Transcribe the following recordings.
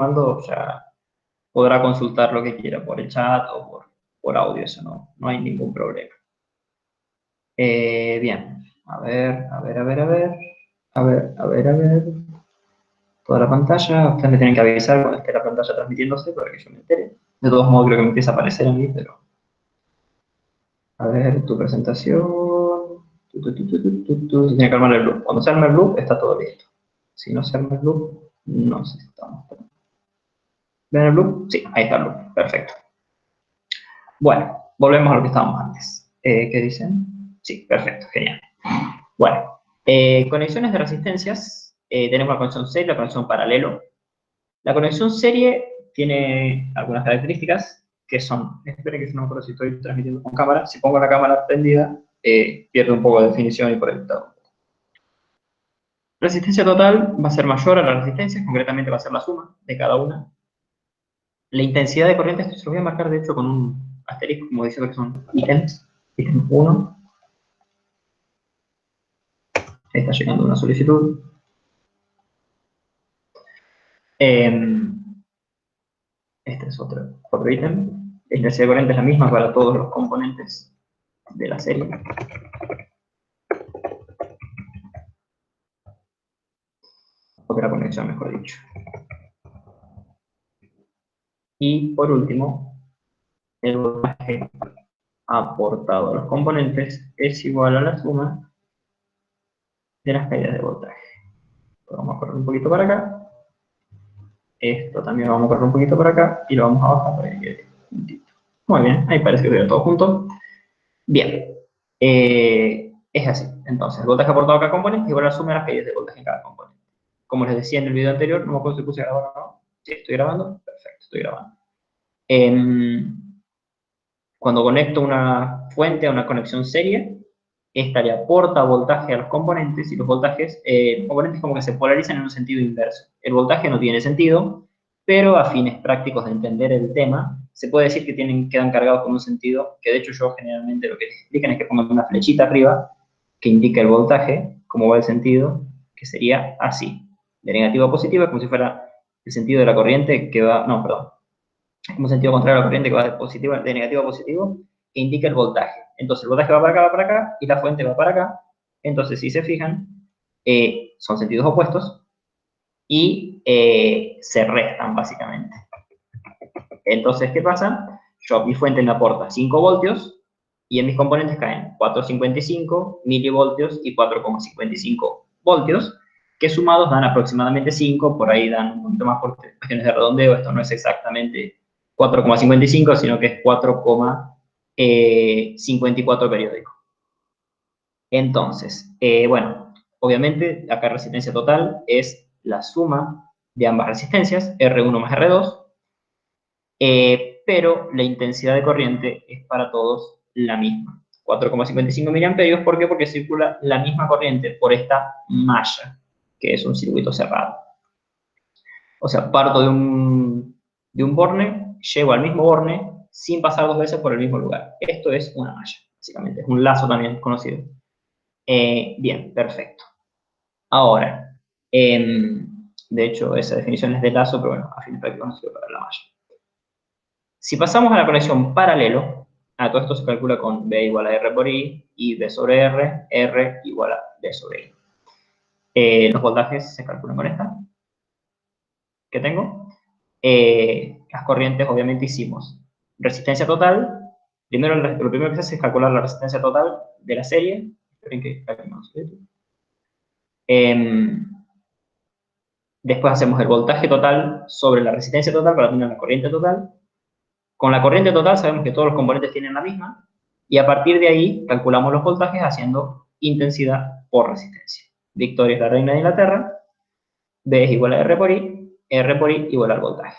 llamando, ya podrá consultar lo que quiera por el chat o por audio, eso no hay ningún problema. Bien, a ver. Toda la pantalla, ustedes me tienen que avisar cuando esté la pantalla transmitiéndose para que yo me entere. De todos modos creo que me empieza a aparecer a mí, pero... A ver, tu presentación... Se tiene que armar el loop. Cuando se arma el loop está todo listo. Si no se arma el loop, no sé si estamos... ¿Ven el loop? Sí, ahí está el loop. Perfecto. Bueno, volvemos a lo que estábamos antes. ¿Qué dicen? Sí, perfecto, genial. Bueno, conexiones de resistencias. Tenemos la conexión serie y la conexión paralelo. La conexión serie tiene algunas características que son, esperen que no me acuerdo si estoy transmitiendo con cámara, si pongo la cámara prendida, pierde un poco de definición y por el todo. Resistencia total va a ser mayor a la resistencia, concretamente va a ser la suma de cada una. La intensidad de corriente, esto se lo voy a marcar de hecho con un asterisco, como diciendo que son ítems, ítem 1. Está llegando una solicitud. Este es otro ítem. La intensidad de corriente es la misma para todos los componentes de la serie. Otra conexión, mejor dicho. Y por último, el voltaje aportado a los componentes es igual a la suma de las caídas de voltaje. Vamos a correr un poquito para acá. Esto también lo vamos a correr un poquito para acá y lo vamos a bajar para que quede juntito. Muy bien, ahí parece que quedó todo junto. Bien, es así. Entonces, el voltaje aportado a cada componente es igual a la suma de las caídas de voltaje en cada componente. Como les decía en el video anterior, no me acuerdo si puse a grabar o no. Sí, estoy grabando. Perfecto, estoy grabando. Cuando conecto una fuente a una conexión serie, esta le aporta voltaje a los componentes y los voltajes, componentes como que se polarizan en un sentido inverso. El voltaje no tiene sentido, pero a fines prácticos de entender el tema, se puede decir que quedan cargados con un sentido, que de hecho yo generalmente lo que les explican es que pongan una flechita arriba que indica el voltaje, cómo va el sentido, que sería así, de negativo a positivo, es como si fuera el sentido de la corriente que va, no, perdón, es como un sentido contrario a la corriente que va de negativo a positivo, que indica el voltaje. Entonces el voltaje va para acá, y la fuente va para acá. Entonces, si se fijan, son sentidos opuestos y se restan, básicamente. Entonces, ¿qué pasa? Mi fuente me aporta 5 voltios y en mis componentes caen 4,55 milivoltios y 4,55 voltios, que sumados dan aproximadamente 5, por ahí dan un poquito más por cuestiones de redondeo, esto no es exactamente 4,55, sino que es 4,54 periódico. Entonces, bueno, obviamente acá resistencia total es la suma de ambas resistencias, R1 más R2, pero la intensidad de corriente es para todos la misma. 4,55 miliamperios, ¿por qué? Porque circula la misma corriente por esta malla, que es un circuito cerrado. O sea, parto de un borne, llego al mismo borne sin pasar 2 veces por el mismo lugar. Esto es una malla, básicamente, es un lazo también conocido. Bien, perfecto. Ahora, de hecho, esa definición es de lazo, pero bueno, a fin de prácticos no sirve para la malla. Si pasamos a la conexión paralelo, todo esto se calcula con B igual a R por I, y B sobre R, R igual a D sobre I. Los voltajes se calculan con esta que tengo. Las corrientes, obviamente, hicimos resistencia total. Primero, lo primero que se hace es calcular la resistencia total de la serie. Esperen que después hacemos el voltaje total sobre la resistencia total para tener la corriente total. Con la corriente total sabemos que todos los componentes tienen la misma, y a partir de ahí calculamos los voltajes haciendo intensidad por resistencia. Victoria es la reina de Inglaterra, B es igual a R por I igual al voltaje.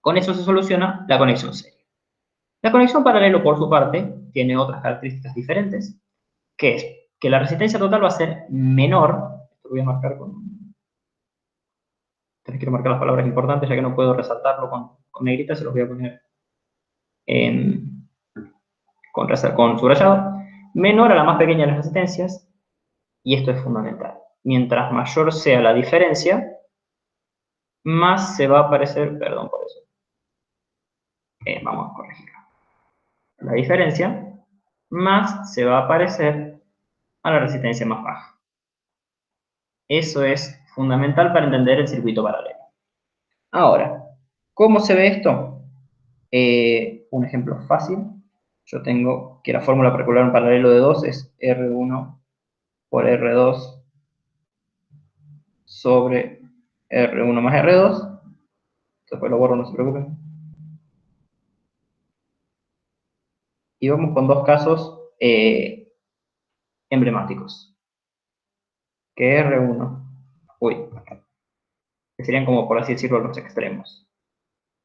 Con eso se soluciona la conexión serie. La conexión paralelo, por su parte, tiene otras características diferentes, que es que la resistencia total va a ser menor. Esto lo voy a marcar con... Quiero marcar las palabras importantes, ya que no puedo resaltarlo con negrita, se los voy a poner con subrayado. Menor a la más pequeña de las resistencias, y esto es fundamental. Mientras mayor sea la diferencia, más se va a parecer, perdón por eso, vamos a corregirlo. La diferencia, más se va a parecer a la resistencia más baja. Eso es fundamental para entender el circuito paralelo. Ahora, ¿cómo se ve esto? Un ejemplo fácil. Yo tengo que la fórmula para calcular un paralelo de 2 es R1 por R2 sobre R1 más R2. Después lo borro, no se preocupen. Y vamos con dos casos emblemáticos. Que R1, que serían como por así decirlo los extremos.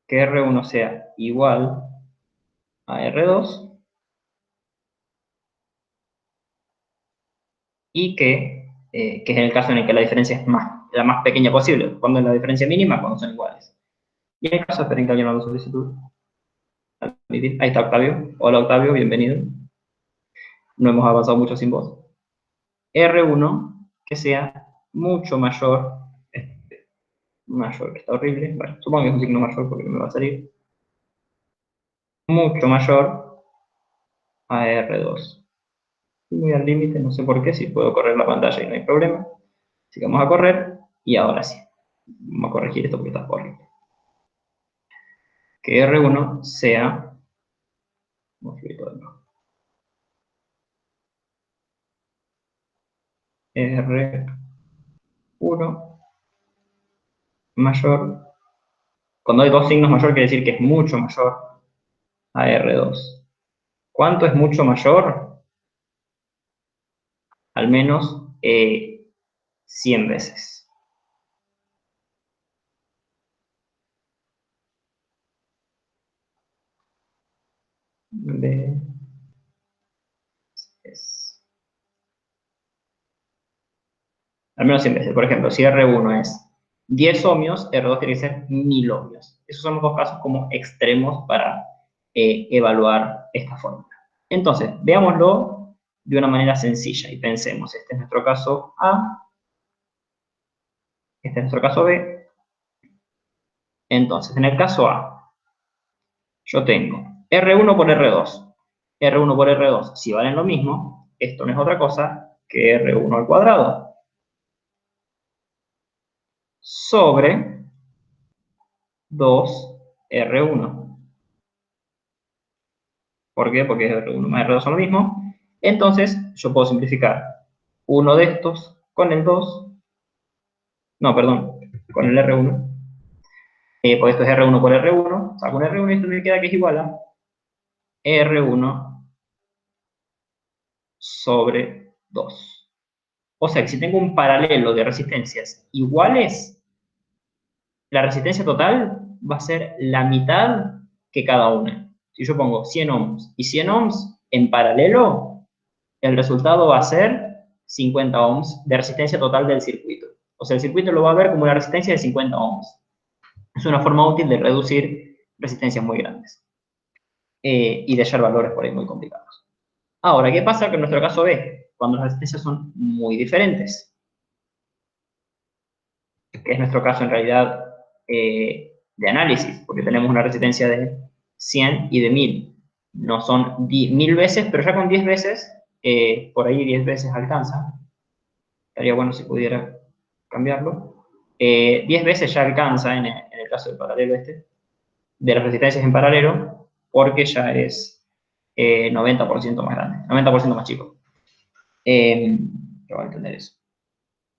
Que R1 sea igual a R2 y que es en el caso en el que la diferencia es la más pequeña posible, cuando es la diferencia mínima, cuando son iguales. Y en el caso, esperen que alguien haga solicitud. Ahí está Octavio. Hola Octavio, bienvenido. No hemos avanzado mucho sin vos. R1 que sea mucho mayor, que está horrible, bueno, supongo que es un signo mayor porque me va a salir, mucho mayor a R2. Muy al límite, no sé por qué, si puedo correr la pantalla y no hay problema. Así que vamos a correr, y ahora sí. Vamos a corregir esto porque está horrible. Que R1 sea, vamos a escribir todo de nuevo. R1 mayor, cuando hay dos signos mayor quiere decir que es mucho mayor a R2. ¿Cuánto es mucho mayor? Al menos 100 veces. Veces. Al menos 100 veces. Por ejemplo, si R1 es 10 ohmios, R2 tiene que ser 1000 ohmios. Esos son los dos casos como extremos para evaluar esta fórmula. Entonces, veámoslo de una manera sencilla y pensemos, este es nuestro caso A, este es nuestro caso B. Entonces, en el caso A, yo tengo R1 por R2. R1 por R2, si valen lo mismo, esto no es otra cosa que R1 al cuadrado sobre 2R1. ¿Por qué? Porque R1 más R2 son lo mismo. Entonces, yo puedo simplificar uno de estos con el 2. No, perdón, con el R1. Pues esto es R1 por R1. Saco un R1 y esto me queda que es igual a R1 sobre 2. O sea que si tengo un paralelo de resistencias iguales, la resistencia total va a ser la mitad que cada una. Si yo pongo 100 ohms y 100 ohms en paralelo, el resultado va a ser 50 ohms de resistencia total del circuito. O sea, el circuito lo va a ver como una resistencia de 50 ohms. Es una forma útil de reducir resistencias muy grandes y de hallar valores por ahí muy complicados. Ahora, ¿qué pasa con nuestro caso B? Cuando las resistencias son muy diferentes, que es nuestro caso en realidad de análisis, porque tenemos una resistencia de 100 y de 1000. No son 1000 veces, pero ya con 10 veces, por ahí 10 veces alcanza. Estaría bueno si pudiera cambiarlo. 10 veces ya alcanza en el caso del paralelo de las resistencias en paralelo, porque ya es 90% más grande, 90% más chico. Pero voy a entender eso.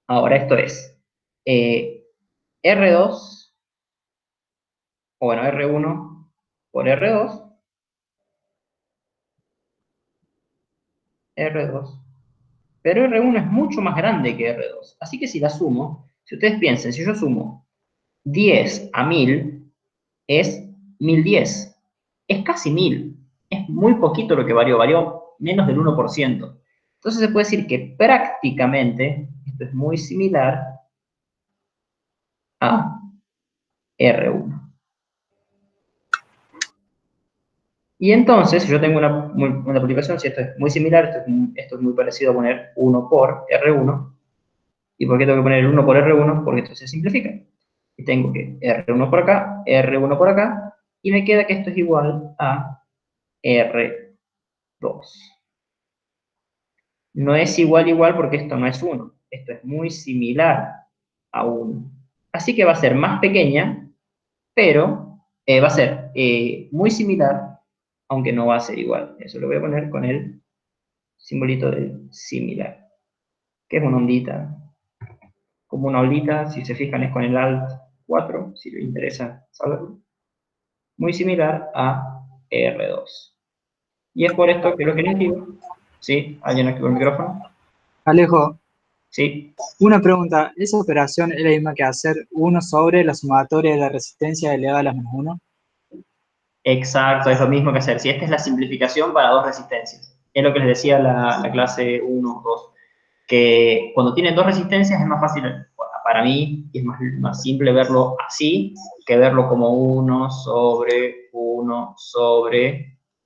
Ahora, esto es R2, o bueno, R1 por R2, R2. Pero R1 es mucho más grande que R2. Así que si la sumo, si ustedes piensen, si yo sumo 10 a 1000, es 1010. Es casi 1000. Es muy poquito lo que varió menos del 1%. Entonces se puede decir que prácticamente esto es muy similar a R1. Y entonces, si yo tengo una multiplicación, si esto es muy similar, esto es muy parecido a poner 1 por R1. ¿Y por qué tengo que poner el 1 por R1? Porque esto se simplifica. Y tengo que R1 por acá, R1 por acá, y me queda que esto es igual a R2. No es igual porque esto no es 1. Esto es muy similar a 1. Así que va a ser más pequeña, pero va a ser muy similar, aunque no va a ser igual. Eso lo voy a poner con el simbolito de similar, que es una ondita. Como una olita, si se fijan es con el Alt 4, si les interesa saberlo. Muy similar a R2. Y es por esto que lo que les digo, ¿sí? ¿Alguien activó el micrófono? Alejo, Sí. una pregunta. ¿Esa operación es la misma que hacer 1 sobre la sumatoria de la resistencia elevada a la menos 1? Exacto, es lo mismo que hacer. Si esta es la simplificación para dos resistencias. Es lo que les decía la clase 1 o 2, que cuando tienen dos resistencias es más fácil, para mí, es más simple verlo así que verlo como 1 sobre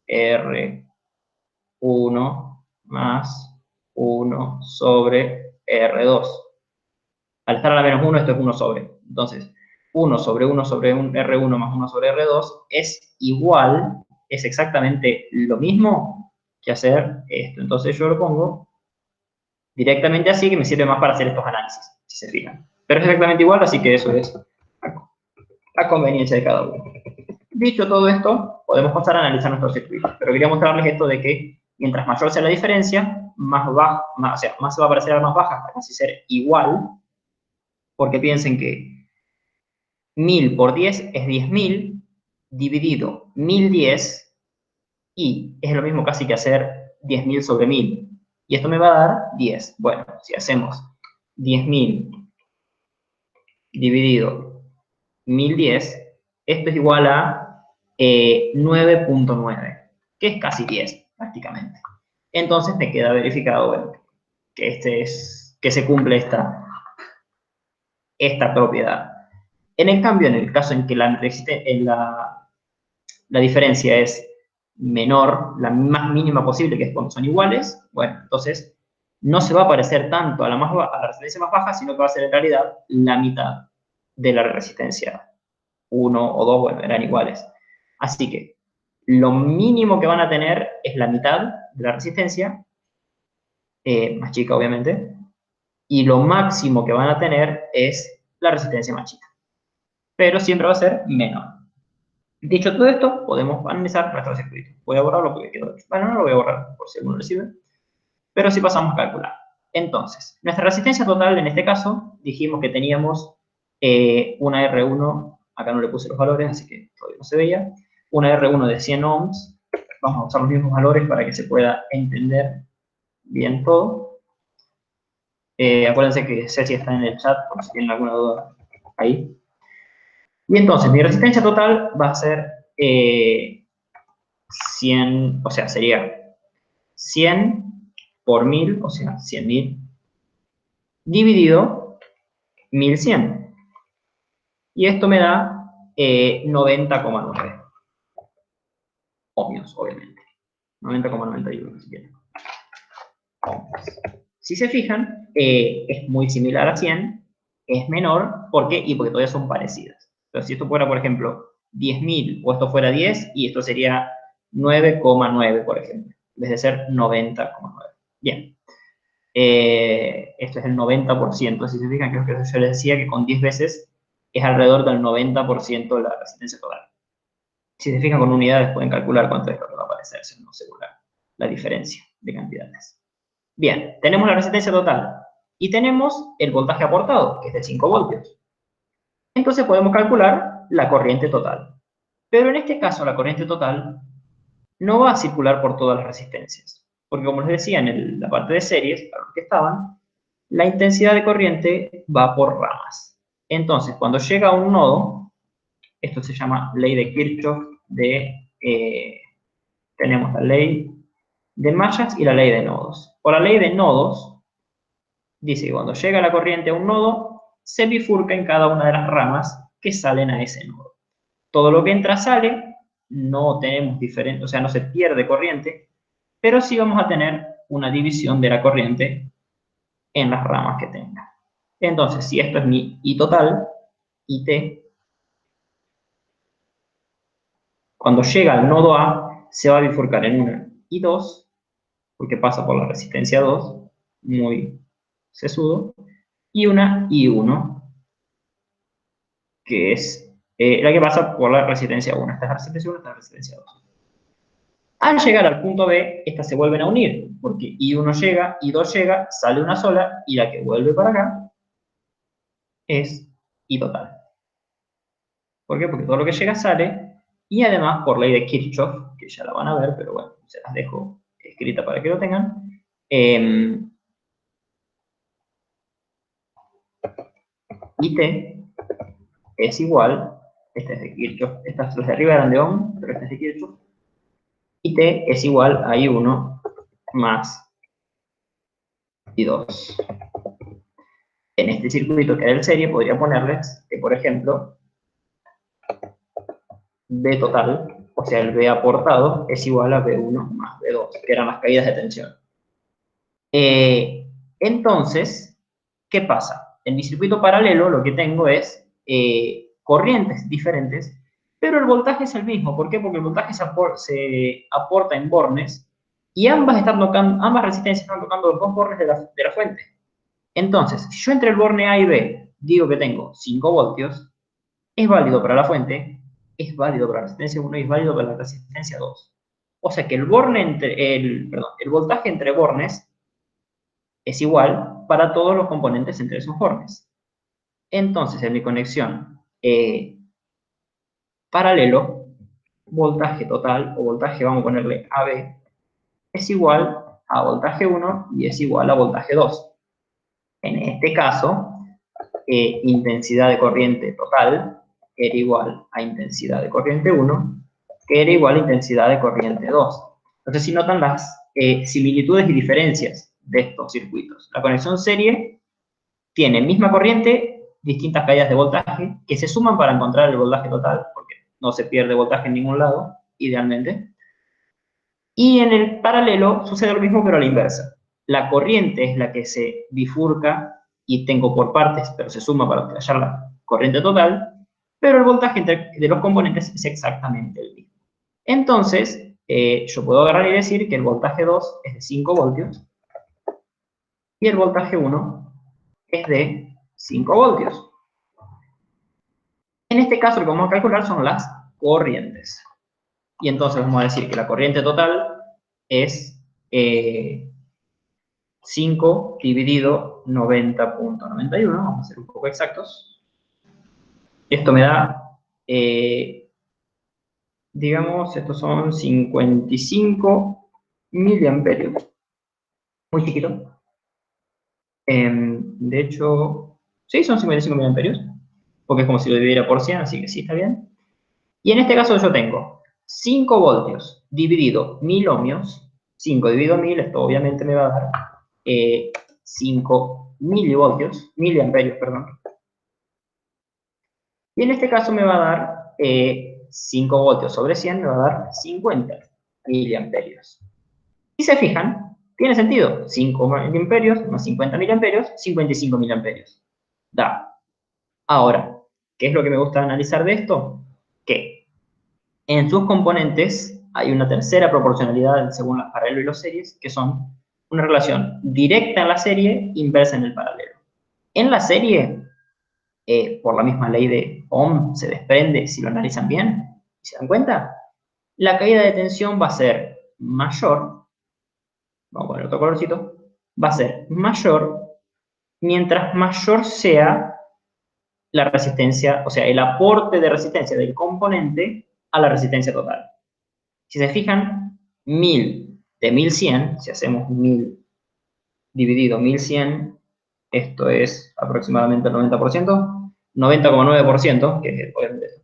R1 más 1 sobre R2. Al estar a la menos 1, esto es 1 sobre. Entonces, 1 sobre 1 sobre un R1 más 1 sobre R2 es igual, es exactamente lo mismo que hacer esto. Entonces yo lo pongo directamente así, que me sirve más para hacer estos análisis, si se fijan. Pero es exactamente igual, así que eso es a conveniencia de cada uno. Dicho todo esto, podemos pasar a analizar nuestros circuitos. Pero quería mostrarles esto de que mientras mayor sea la diferencia, más se va a parecer a más baja hasta casi ser igual, porque piensen que 1000 por 10 es 10.000, dividido 1010, y es lo mismo casi que hacer 10.000 sobre 1000. Y esto me va a dar 10. Bueno, si hacemos 10.000 dividido 1010, esto es igual a 9.9, que es casi 10, prácticamente. Entonces me queda verificado, bueno, que se cumple esta propiedad. En el cambio, en el caso en que la diferencia es menor, la más mínima posible, que es cuando son iguales, bueno, entonces no se va a parecer tanto a la resistencia más baja, sino que va a ser en realidad la mitad de la resistencia. 1 o 2, bueno, eran iguales. Así que lo mínimo que van a tener es la mitad de la resistencia, más chica obviamente, y lo máximo que van a tener es la resistencia más chica. Pero siempre va a ser menor. Dicho todo esto, podemos analizar nuestro circuito. Voy a borrarlo porque quedó. Bueno, no lo voy a borrar por si alguno lo sirve. Pero sí pasamos a calcular. Entonces, nuestra resistencia total en este caso, dijimos que teníamos una R1, acá no le puse los valores, así que todavía no se veía, una R1 de 100 ohms. Vamos a usar los mismos valores para que se pueda entender bien todo. Acuérdense que Ceci está en el chat por si tienen alguna duda ahí. Y entonces, mi resistencia total va a ser 100, o sea, sería 100 por 1000, o sea, 100.000, dividido 1100. Y esto me da 90,9 ohmios, obviamente. 90,91, si quieren. Si se fijan, es muy similar a 100, es menor, ¿por qué? Y porque todavía son parecidas. Pero si esto fuera, por ejemplo, 10.000 o esto fuera 10, y esto sería 9,9, por ejemplo, en vez de ser 90,9. Bien. Esto es el 90%. Si se fijan, creo que yo les decía que con 10 veces es alrededor del 90% de la resistencia total. Si se fijan con unidades pueden calcular cuánto es lo que va a aparecer, según la diferencia de cantidades. Bien, tenemos la resistencia total y tenemos el voltaje aportado, que es de 5 voltios. Entonces podemos calcular la corriente total. Pero en este caso la corriente total no va a circular por todas las resistencias. Porque como les decía en la parte de series, para los que estaban, la intensidad de corriente va por ramas. Entonces, cuando llega a un nodo, esto se llama ley de Kirchhoff tenemos la ley de mallas y la ley de nodos. Por la ley de nodos, dice que cuando llega la corriente a un nodo, se bifurca en cada una de las ramas que salen a ese nodo. Todo lo que entra sale, no tenemos diferente, o sea, no se pierde corriente, pero sí vamos a tener una división de la corriente en las ramas que tenga. Entonces, si esto es mi I total, IT, cuando llega al nodo A, se va a bifurcar en una I2, porque pasa por la resistencia 2, muy sesudo, y una I1, que es la que pasa por la resistencia 1. Esta es la resistencia 1, esta es la resistencia 2. Al llegar al punto B, estas se vuelven a unir, porque I1 llega, I2 llega, sale una sola, y la que vuelve para acá es I total. ¿Por qué? Porque todo lo que llega sale, y además por ley de Kirchhoff, que ya la van a ver, pero bueno, se las dejo escrita para que lo tengan. IT es igual, esta es de Kirchhoff, estas las de arriba eran de Ohm, pero esta es de Kirchhoff. IT es igual a I1 más I2. En este circuito que era el serie podría ponerles que, por ejemplo, B total, o sea, el B aportado, es igual a B1 más B2, que eran las caídas de tensión. Entonces, ¿qué pasa? En mi circuito paralelo lo que tengo es corrientes diferentes, pero el voltaje es el mismo. ¿Por qué? Porque el voltaje se aporta en bornes y ambas resistencias están tocando los dos bornes de la fuente. Entonces, si yo entre el borne A y B digo que tengo 5 voltios, es válido para la fuente, es válido para la resistencia 1 y es válido para la resistencia 2. O sea que el voltaje entre bornes es igual para todos los componentes entre esos bornes. Entonces, en mi conexión paralelo, voltaje total, o voltaje, vamos a ponerle AB, es igual a voltaje 1 y es igual a voltaje 2. En este caso, intensidad de corriente total era igual a intensidad de corriente 1, que era igual a intensidad de corriente 2. Entonces, si notan las similitudes y diferencias de estos circuitos. La conexión serie tiene misma corriente, distintas caídas de voltaje, que se suman para encontrar el voltaje total, porque no se pierde voltaje en ningún lado, idealmente. Y en el paralelo sucede lo mismo, pero a la inversa. La corriente es la que se bifurca y tengo por partes, pero se suma para hallar la corriente total, pero el voltaje de los componentes es exactamente el mismo. Entonces, yo puedo agarrar y decir que el voltaje 2 es de 5 voltios y el voltaje 1 es de 5 voltios. En este caso, lo que vamos a calcular son las corrientes. Y entonces vamos a decir que la corriente total es 5 dividido 90.91, vamos a ser un poco exactos. Esto me da, digamos, estos son 55 miliamperios. Muy chiquito. De hecho, sí, son 55 miliamperios, porque es como si lo dividiera por 100, así que sí, está bien. Y en este caso yo tengo 5 voltios dividido 1000 ohmios. 5 dividido 1000, esto obviamente me va a dar 5 miliamperios, perdón. Y en este caso me va a dar 5 voltios sobre 100, me va a dar 50 miliamperios. Si se fijan, tiene sentido. 5 miliamperios más 50 miliamperios, 55 miliamperios. Da. Ahora, ¿qué es lo que me gusta analizar de esto? Que en sus componentes hay una tercera proporcionalidad según las paralelos y los series, que son una relación directa en la serie, inversa en el paralelo. En la serie, por la misma ley de Ohm, se desprende, si lo analizan bien, ¿se dan cuenta? La caída de tensión va a ser mayor, vamos a poner otro colorcito, va a ser mayor mientras mayor sea la resistencia, o sea, el aporte de resistencia del componente a la resistencia total. Si se fijan, 1000 de 1100, si hacemos 1000 dividido 1100, esto es aproximadamente el 90%, 90,9%, que es obviamente esto,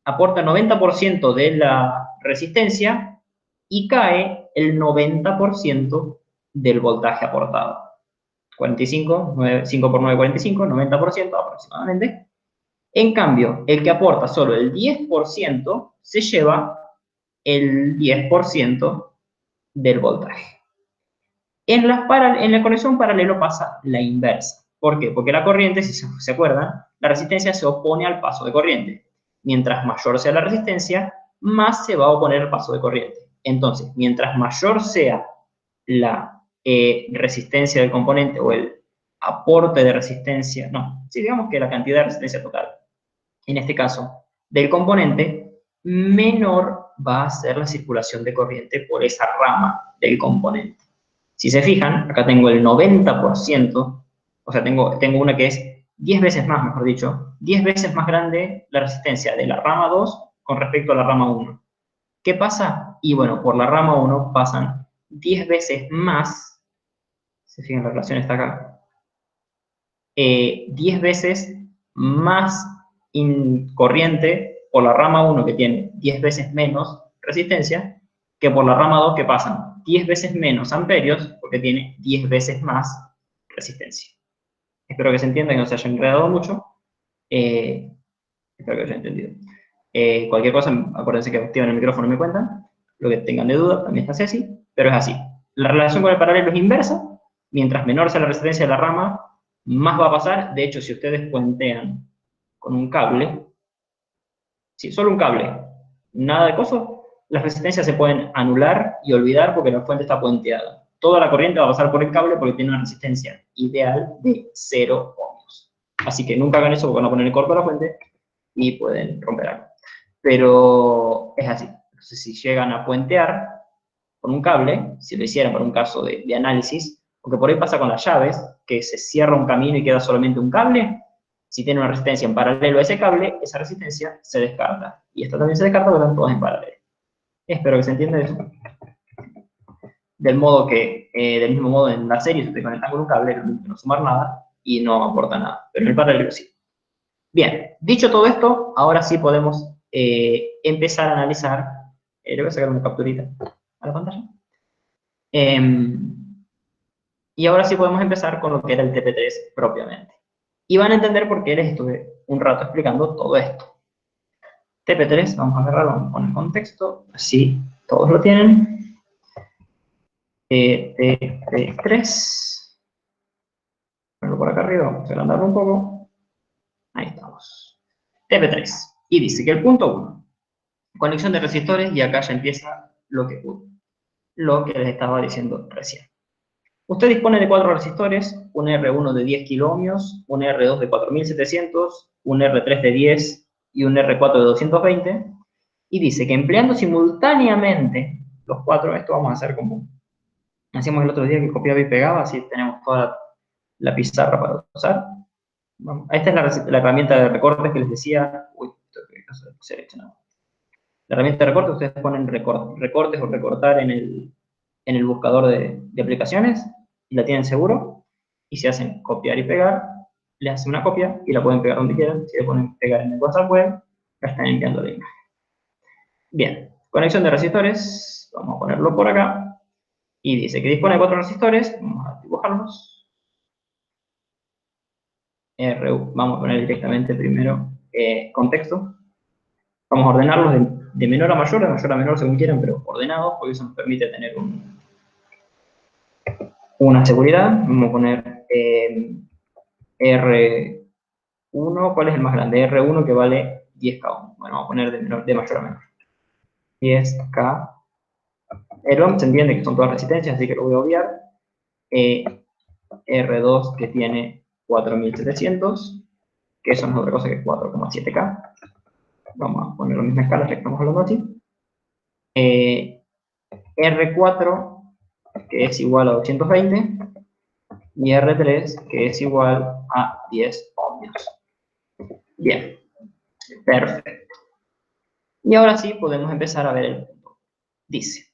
aporta el 90% de la resistencia y cae el 90% del voltaje aportado. 45, 5 por 9, 45, 90% aproximadamente. En cambio, el que aporta solo el 10% se lleva el 10% del voltaje. En la conexión paralelo pasa la inversa. ¿Por qué? Porque la corriente, si se acuerdan, la resistencia se opone al paso de corriente. Mientras mayor sea la resistencia, más se va a oponer al paso de corriente. Entonces, mientras mayor sea la resistencia del componente o el aporte de resistencia, no, sí, digamos que la cantidad de resistencia total, en este caso, del componente, menor va a ser la circulación de corriente por esa rama del componente. Si se fijan, acá tengo el 90%, o sea, tengo una que es 10 veces más, mejor dicho, 10 veces más grande la resistencia de la rama 2 con respecto a la rama 1. ¿Qué pasa? Y bueno, por la rama 1 pasan 10 veces más, se fijan, la relación está acá, 10 veces más corriente por la rama 1 que tiene 10 veces menos resistencia que por la rama 2 que pasan 10 veces menos amperios porque tiene 10 veces más resistencia. Espero que se entienda y no se haya enredado mucho. Espero que lo haya entendido. Cualquier cosa, acuérdense que activan el micrófono y me cuentan. Lo que tengan de duda también está así, pero es así. La relación con el paralelo es inversa. Mientras menor sea la resistencia de la rama, más va a pasar. De hecho, si ustedes puentean con un cable, si solo un cable, nada de coso, las resistencias se pueden anular y olvidar porque la fuente está puenteada. Toda la corriente va a pasar por el cable porque tiene una resistencia ideal de 0 ohms. Así que nunca hagan eso porque van a poner el corto a la fuente y pueden romper algo. Pero es así. Entonces, si llegan a puentear con un cable, si lo hicieran para un caso de análisis, porque por ahí pasa con las llaves, que se cierra un camino y queda solamente un cable, si tiene una resistencia en paralelo a ese cable, esa resistencia se descarta. Y esta también se descarta porque están todas en paralelo. Espero que se entienda eso. Del modo que, del mismo modo en la serie, si ustedes conectan con un cable, no sumar nada y no aporta nada. Pero en el paralelo sí. Bien, dicho todo esto, ahora sí podemos empezar a analizar. Le voy a sacar una capturita a la pantalla. Y ahora sí podemos empezar con lo que era el TP3 propiamente. Y van a entender por qué les estuve un rato explicando todo esto. TP3, vamos a agarrarlo, vamos a poner contexto, así todos lo tienen. TP3, ponerlo por acá arriba, vamos a agrandarlo un poco. Ahí estamos. TP3. Y dice que el punto 1, conexión de resistores, y acá ya empieza lo que les estaba diciendo recién. Usted dispone de 4 resistores, un R1 de 10 kiloohmios, un R2 de 4700, un R3 de 10 y un R4 de 220, y dice que empleando simultáneamente los 4, esto vamos a hacer como hacíamos el otro día que copiaba y pegaba, así tenemos toda la pizarra para usar. Esta es la herramienta de recortes que les decía. Uy, esto que caso de seleccionado. La herramienta de recortes, ustedes ponen recortes o recortar en el buscador de aplicaciones y la tienen seguro. Y si hacen copiar y pegar, les hacen una copia y la pueden pegar donde quieran. Si le ponen pegar en el WhatsApp web, la están enviando la imagen. Bien, conexión de resistores, vamos a ponerlo por acá. Y dice que dispone de 4 resistores, vamos a dibujarlos. Vamos a poner directamente primero contexto. Vamos a ordenarlos de menor a mayor, de mayor a menor según quieran, pero ordenados, porque eso nos permite tener una seguridad. Vamos a poner R1, ¿cuál es el más grande? R1 que vale 10K. Bueno, vamos a poner de mayor a menor. 10K. El ohm se entiende que son todas resistencias, así que lo voy a obviar. R2 que tiene 4700, que eso no es otra cosa que 4,7K. Vamos a poner la misma escala que estamos hablando así. R4 que es igual a 220 y R3 que es igual a 10 ohmios. Bien, perfecto. Y ahora sí podemos empezar a ver el punto. Dice,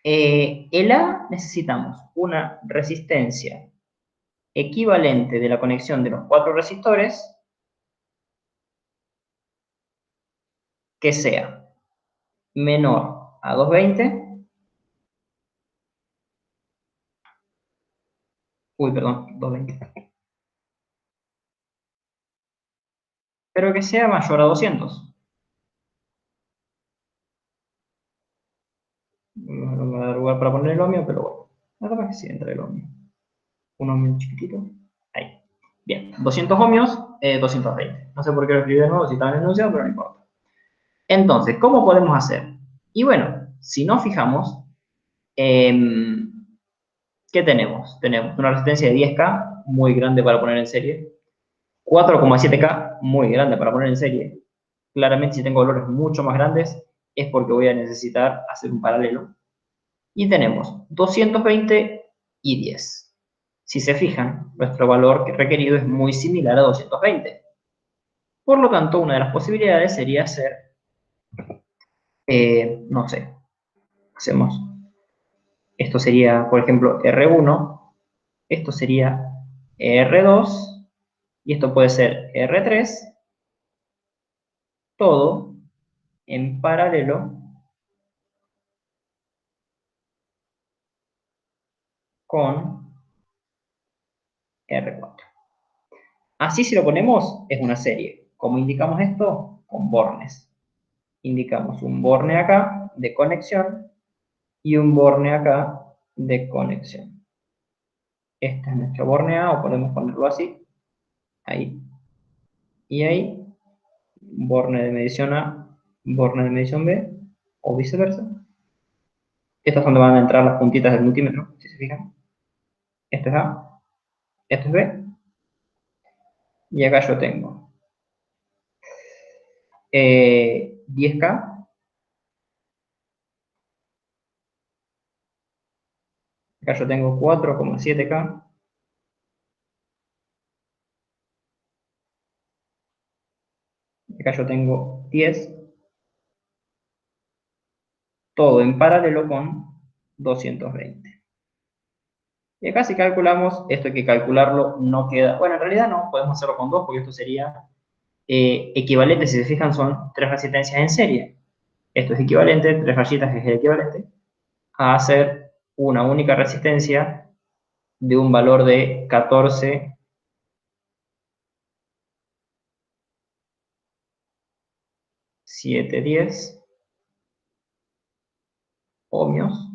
el A necesitamos una resistencia equivalente de la conexión de los 4 resistores que sea menor a 220, uy, perdón, 220, pero que sea mayor a 200. No me da lugar para poner el ohmio, pero bueno, la verdad es que sí entra el ohmio. Un ohmio chiquitito, ahí. Bien, 200 ohmios, 220. No sé por qué lo escribí de nuevo, si estaba en el enunciado, pero no importa. Entonces, ¿cómo podemos hacer? Y bueno, si nos fijamos, ¿qué tenemos? Tenemos una resistencia de 10K, muy grande para poner en serie. 4,7K, muy grande para poner en serie. Claramente, si tengo valores mucho más grandes, es porque voy a necesitar hacer un paralelo. Y tenemos 220 y 10. Si se fijan, nuestro valor requerido es muy similar a 220. Por lo tanto, una de las posibilidades sería hacer, no sé, hacemos, esto sería, por ejemplo, R1, esto sería R2, y esto puede ser R3, todo en paralelo con R4. Así si lo ponemos, es una serie. ¿Cómo indicamos esto? Con bornes. Indicamos un borne acá de conexión y un borne acá de conexión. Este es nuestro borne A, o podemos ponerlo así, ahí y ahí, borne de medición A, borne de medición B, o viceversa. Estas es donde van a entrar las puntitas del multímetro, si se fijan. Esto es A, esto es B, y acá yo tengo 10K, acá yo tengo 4,7K, acá yo tengo 10, todo en paralelo con 220. Y acá si calculamos, esto hay que calcularlo, no queda, bueno, en realidad no, podemos hacerlo con 2, porque esto sería equivalente, si se fijan, son 3 resistencias en serie. Esto es equivalente, 3 rayitas es el equivalente, a hacer una única resistencia de un valor de 14, 7, 10 ohmios,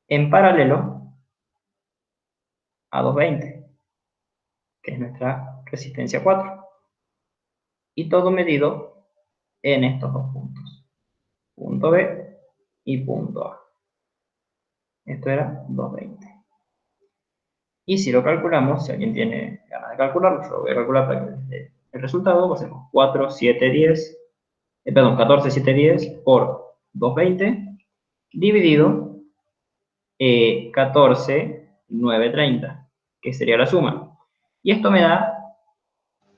en paralelo a 220, que es nuestra resistencia 4. Y todo medido en estos dos puntos, punto B y punto A. Esto era 220. Y si lo calculamos, si alguien tiene ganas de calcularlo, yo lo voy a calcular para que les dé el resultado. Hacemos 4, 7, 10, perdón, 14, 7, 10 por 220 dividido 14, 9, 30, que sería la suma. Y esto me da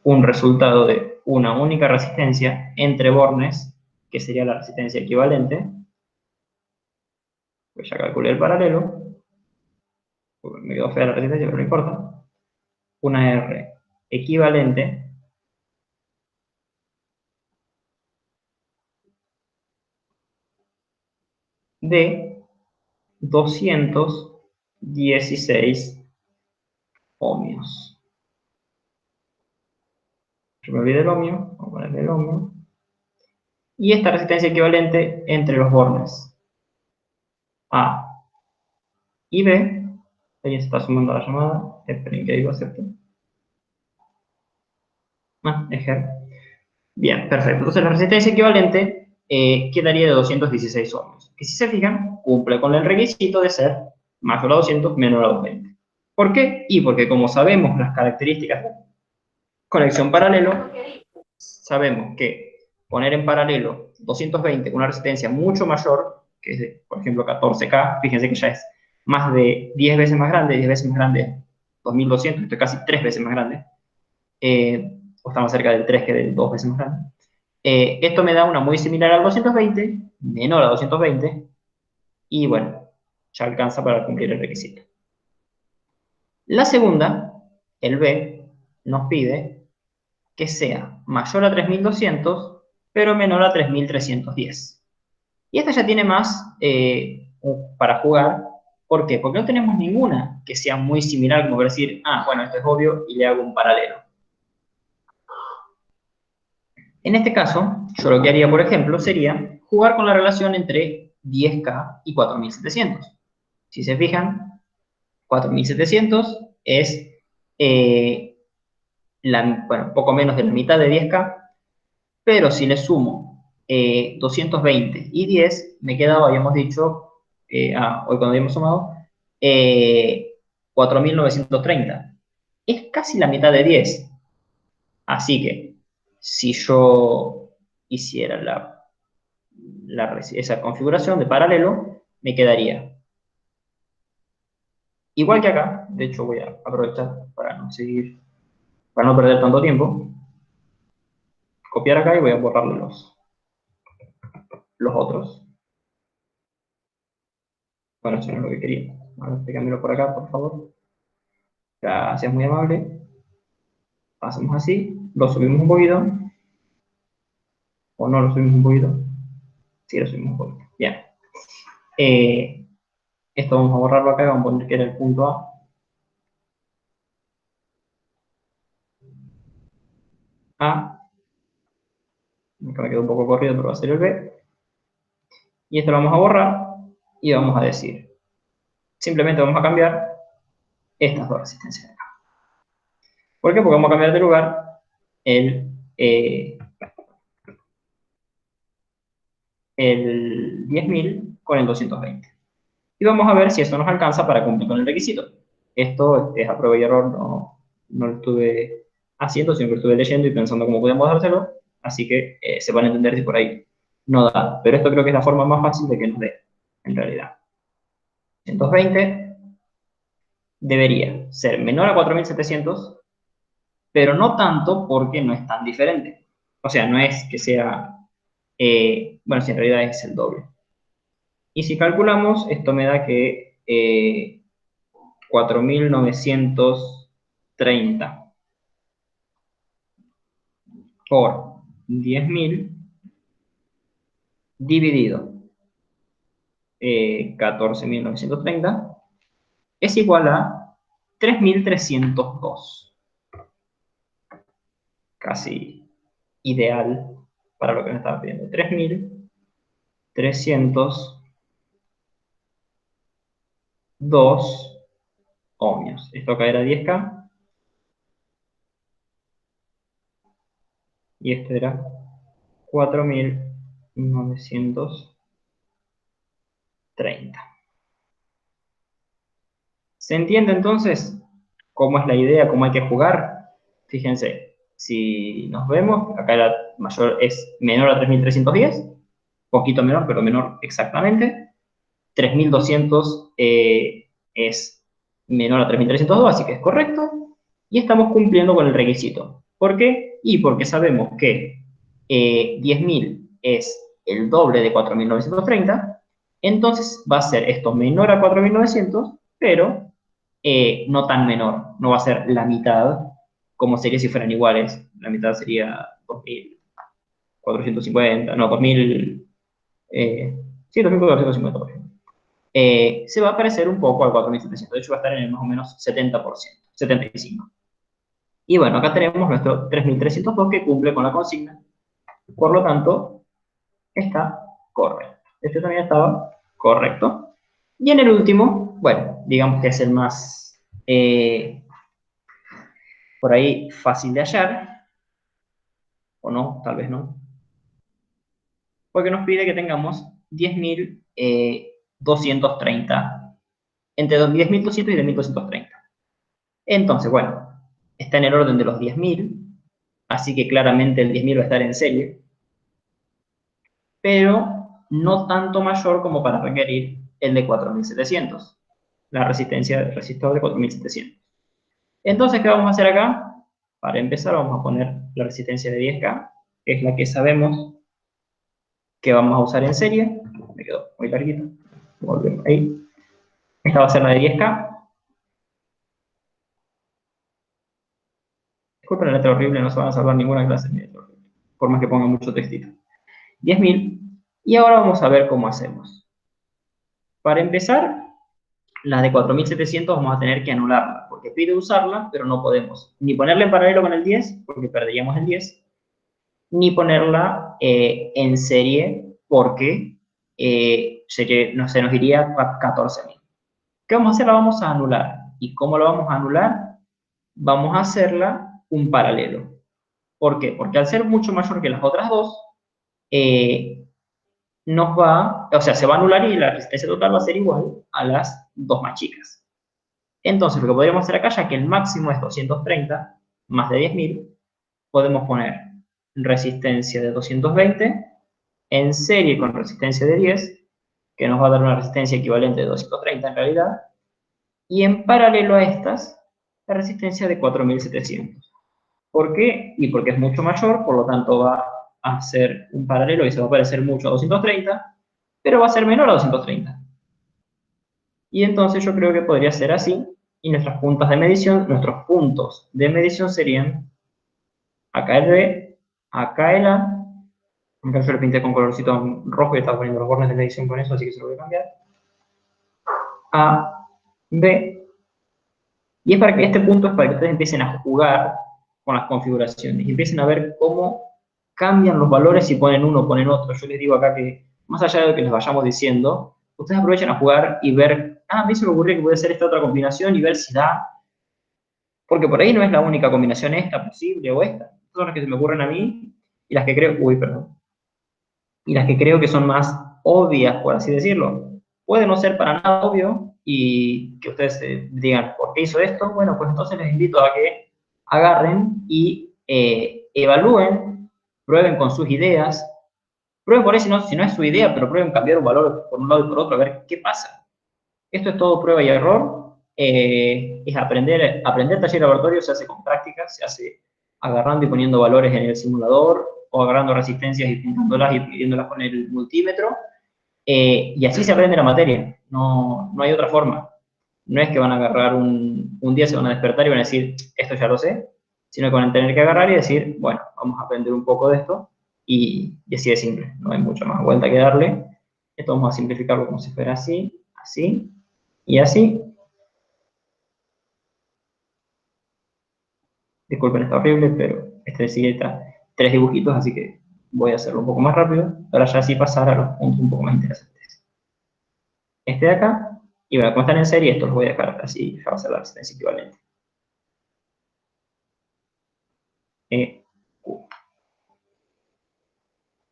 un resultado de una única resistencia entre bornes, que sería la resistencia equivalente. Pues ya calculé el paralelo, me quedó fea la resistencia, pero no importa. Una R equivalente de 216 ohmios. Yo me olvidé el ohmio, vamos a ponerle el ohmio. Y esta resistencia equivalente entre los bornes A y B, ahí se está sumando la llamada, esperen que digo acepto. Es G. Bien, perfecto. Entonces la resistencia equivalente quedaría de 216 ohmios, que si se fijan, cumple con el requisito de ser mayor a 200, menor a 220. ¿Por qué? Y porque como sabemos las características de conexión paralelo, sabemos que poner en paralelo 220 con una resistencia mucho mayor, que es de, por ejemplo, 14K, fíjense que ya es más de 10 veces más grande, 10 veces más grande, 2200, esto es casi 3 veces más grande, o está más cerca del 3 que del 2 veces más grande. Esto me da una muy similar al 220, menor a 220, y bueno, ya alcanza para cumplir el requisito. La segunda, el B, nos pide que sea mayor a 3200, pero menor a 3310. Y esta ya tiene más para jugar. ¿Por qué? Porque no tenemos ninguna que sea muy similar, como para decir, bueno, esto es obvio y le hago un paralelo. En este caso, yo lo que haría, por ejemplo, sería jugar con la relación entre 10K y 4700. Si se fijan, 4.700 es, bueno, poco menos de la mitad de 10K, pero si le sumo 220 y 10, me quedaba, habíamos dicho, hoy cuando habíamos sumado, 4.930. Es casi la mitad de 10. Así que, si yo hiciera esa configuración de paralelo, me quedaría igual que acá. De hecho, voy a aprovechar para no perder tanto tiempo. Copiar acá y voy a borrarle los otros. Bueno, eso no es lo que quería. Ahora cámbialo por acá, por favor. Gracias, muy amable. Hacemos así, lo subimos un poquito. O no lo subimos un poquito. Sí, lo subimos un poquito. Bien. Esto vamos a borrarlo acá, vamos a poner que era el punto A. A. Acá me quedó un poco corrido, pero va a ser el B. Y esto lo vamos a borrar y vamos a decir, simplemente vamos a cambiar estas dos resistencias de acá. ¿Por qué? Porque vamos a cambiar de lugar el 10.000 con el 220. Y vamos a ver si eso nos alcanza para cumplir con el requisito. Esto es a prueba y error, no lo estuve haciendo, sino que lo estuve leyendo y pensando cómo podemos dárselo, así que se van a entender si por ahí no da. Pero esto creo que es la forma más fácil de que nos dé, en realidad. 220 debería ser menor a 4.700, pero no tanto porque no es tan diferente. O sea, no es que sea, bueno, si en realidad es el doble. Y si calculamos, esto me da que 4.930 por 10.000 dividido 14.930 es igual a 3.302. Casi ideal para lo que me estaba pidiendo. 3.302 ohmios. Esto acá era 10K y esto era 4.930. ¿Se entiende entonces cómo es la idea, cómo hay que jugar? Fíjense, si nos vemos, acá la mayor es menor a 3.310, poquito menor, pero menor exactamente. 3.200 es menor a 3.302, así que es correcto. Y estamos cumpliendo con el requisito. ¿Por qué? Y porque sabemos que 10.000 es el doble de 4.930, entonces va a ser esto menor a 4.900, pero no tan menor, no va a ser la mitad, como sería si fueran iguales. La mitad sería 2.450, no, 2.000, sí, 2.450, por ejemplo. Se va a parecer un poco al 4.700, de hecho va a estar en el más o menos 70%, 75%. Y bueno, acá tenemos nuestro 3.302 que cumple con la consigna, por lo tanto, está correcto. Este también estaba correcto. Y en el último, bueno, digamos que es el más, por ahí, fácil de hallar, o no, tal vez no, porque nos pide que tengamos 10.230, entre 10.200 y 10.230. Entonces, bueno, está en el orden de los 10.000, así que claramente el 10.000 va a estar en serie, pero no tanto mayor como para requerir el de 4.700, la resistencia del resistor de 4.700. Entonces, ¿qué vamos a hacer acá? Para empezar, vamos a poner la resistencia de 10K, que es la que sabemos que vamos a usar en serie. Me quedó muy larguito. Volvemos ahí. Esta va a ser la de 10K. Disculpen la letra horrible, no se van a salvar ninguna clase de letra horrible, por más que ponga mucho textito. 10.000. Y ahora vamos a ver cómo hacemos. Para empezar, la de 4.700 vamos a tener que anularla, porque pide usarla, pero no podemos ni ponerla en paralelo con el 10, porque perderíamos el 10, ni ponerla en serie, porque se nos iría a 14.000. ¿Qué vamos a hacer? La vamos a anular. ¿Y cómo la vamos a anular? Vamos a hacerla un paralelo. ¿Por qué? Porque al ser mucho mayor que las otras dos, o sea, se va a anular y la resistencia total va a ser igual a las dos más chicas. Entonces, lo que podríamos hacer acá, ya que el máximo es 230, más de 10.000, podemos poner resistencia de 220 en serie con resistencia de 10, que nos va a dar una resistencia equivalente de 230 en realidad, y en paralelo a estas, la resistencia de 4700. ¿Por qué? Y porque es mucho mayor, por lo tanto va a ser un paralelo y se va a parecer mucho a 230, pero va a ser menor a 230. Y entonces yo creo que podría ser así, y nuestras puntas de medición, nuestros puntos de medición serían acá el B, acá el A, acá yo lo pinté con colorcito rojo y estaba poniendo los bordes de medición con eso, así que se lo voy a cambiar, A, B, y es para que este punto es para que ustedes empiecen a jugar con las configuraciones y empiecen a ver cómo cambian los valores si ponen uno o ponen otro. Yo les digo acá que, más allá de lo que les vayamos diciendo, ustedes aprovechen a jugar y ver, a mí se me ocurrió que puede ser esta otra combinación y ver si da, porque por ahí no es la única combinación esta posible o esta. Estas son las que se me ocurren a mí y las que creo, uy, perdón, y las que creo que son más obvias, por así decirlo. Puede no ser para nada obvio y que ustedes digan, ¿por qué hizo esto? Bueno, pues entonces les invito a que agarren y evalúen, prueben con sus ideas, prueben por ahí si no es su idea, pero prueben cambiar un valor por un lado y por otro, a ver qué pasa. Esto es todo prueba y error, es aprender taller laboratorio, se hace con prácticas, se hace agarrando y poniendo valores en el simulador, o agarrando resistencias y puntándolas y midiéndolas con el multímetro, y así se aprende la materia, no hay otra forma. No es que van a agarrar un día, se van a despertar y van a decir, esto ya lo sé, sino que van a tener que agarrar y decir, bueno, vamos a aprender un poco de esto, y así de simple, no hay mucha más vuelta que darle. Esto vamos a simplificarlo como si fuera así, así, y así. Disculpen, está horrible, pero este necesita tres dibujitos, así que voy a hacerlo un poco más rápido, para ya así pasar a los puntos un poco más interesantes. Este de acá, y bueno, como están en serie, estos los voy a dejar así, ya va a ser la resistencia equivalente. Q.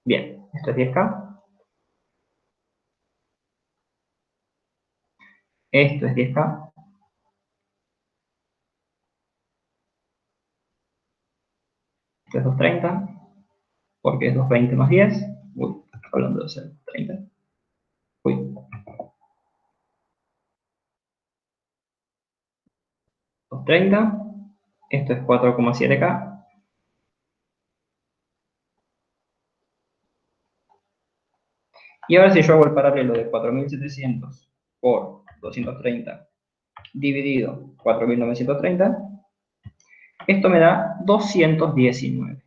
Bien, esto es 10K, esto es 10K, esto es 230, porque es 220 más 10. Uy, hablando de 30. Uy, 230, esto es 4,7K. Y ahora si yo hago el paralelo de 4700 por 230 dividido 4930, esto me da 219.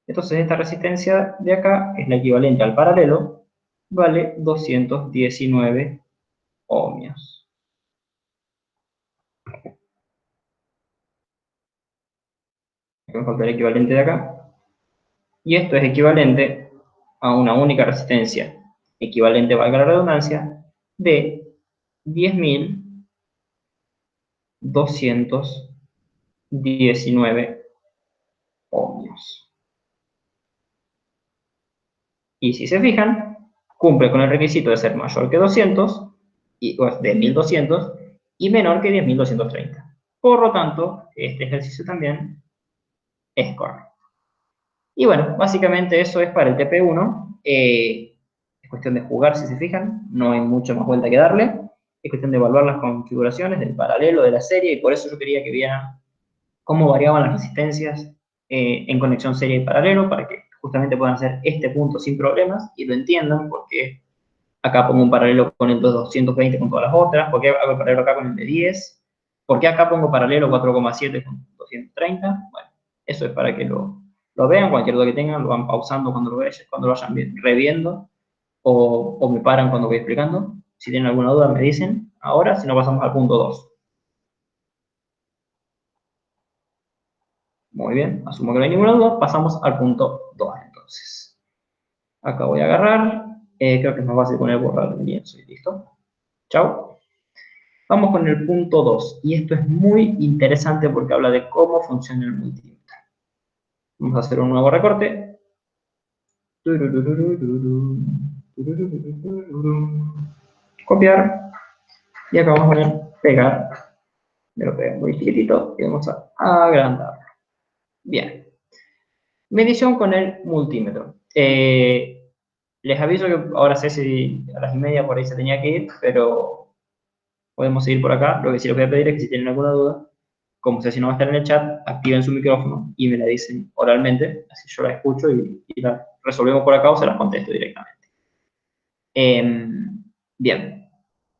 Entonces esta resistencia de acá es la equivalente al paralelo, vale 219 ohmios. Me falta el equivalente de acá. Y esto es equivalente a una única resistencia, equivalente, valga la redundancia, de 10.219 ohmios. Y si se fijan, cumple con el requisito de ser mayor que 200, de 1200, y menor que 10.230. Por lo tanto, este ejercicio también es correcto. Y bueno, básicamente eso es para el TP1. Es cuestión de jugar, si se fijan, no hay mucha más vuelta que darle. Es cuestión de evaluar las configuraciones del paralelo, de la serie, y por eso yo quería que vieran cómo variaban las resistencias en conexión serie y paralelo, para que justamente puedan hacer este punto sin problemas y lo entiendan, porque acá pongo un paralelo con el de 220 con todas las otras, porque hago el paralelo acá con el de 10, porque acá pongo paralelo 4,7 con 230. Bueno, eso es para que lo vean, cualquier duda que tengan, lo van pausando cuando lo vayan reviendo, o me paran cuando voy explicando. Si tienen alguna duda me dicen ahora, si no pasamos al punto 2. Muy bien, asumo que no hay ninguna duda, pasamos al punto 2 entonces. Acá voy a agarrar, creo que es más fácil poner borrar el lienzo y listo. Chao. Vamos con el punto 2, y esto es muy interesante porque habla de cómo funciona el multímetro. Vamos a hacer un nuevo recorte. Copiar, y acá vamos a poner pegar. Me lo pego muy chiquitito y vamos a agrandarlo. Bien. Medición con el multímetro. Les aviso que ahora sé si a las 1:30 por ahí se tenía que ir, pero podemos seguir por acá. Lo que sí les voy a pedir es que si tienen alguna duda, como sé si no va a estar en el chat, activen su micrófono y me la dicen oralmente, así yo la escucho y la resolvemos por acá o se las contesto directamente. Bien,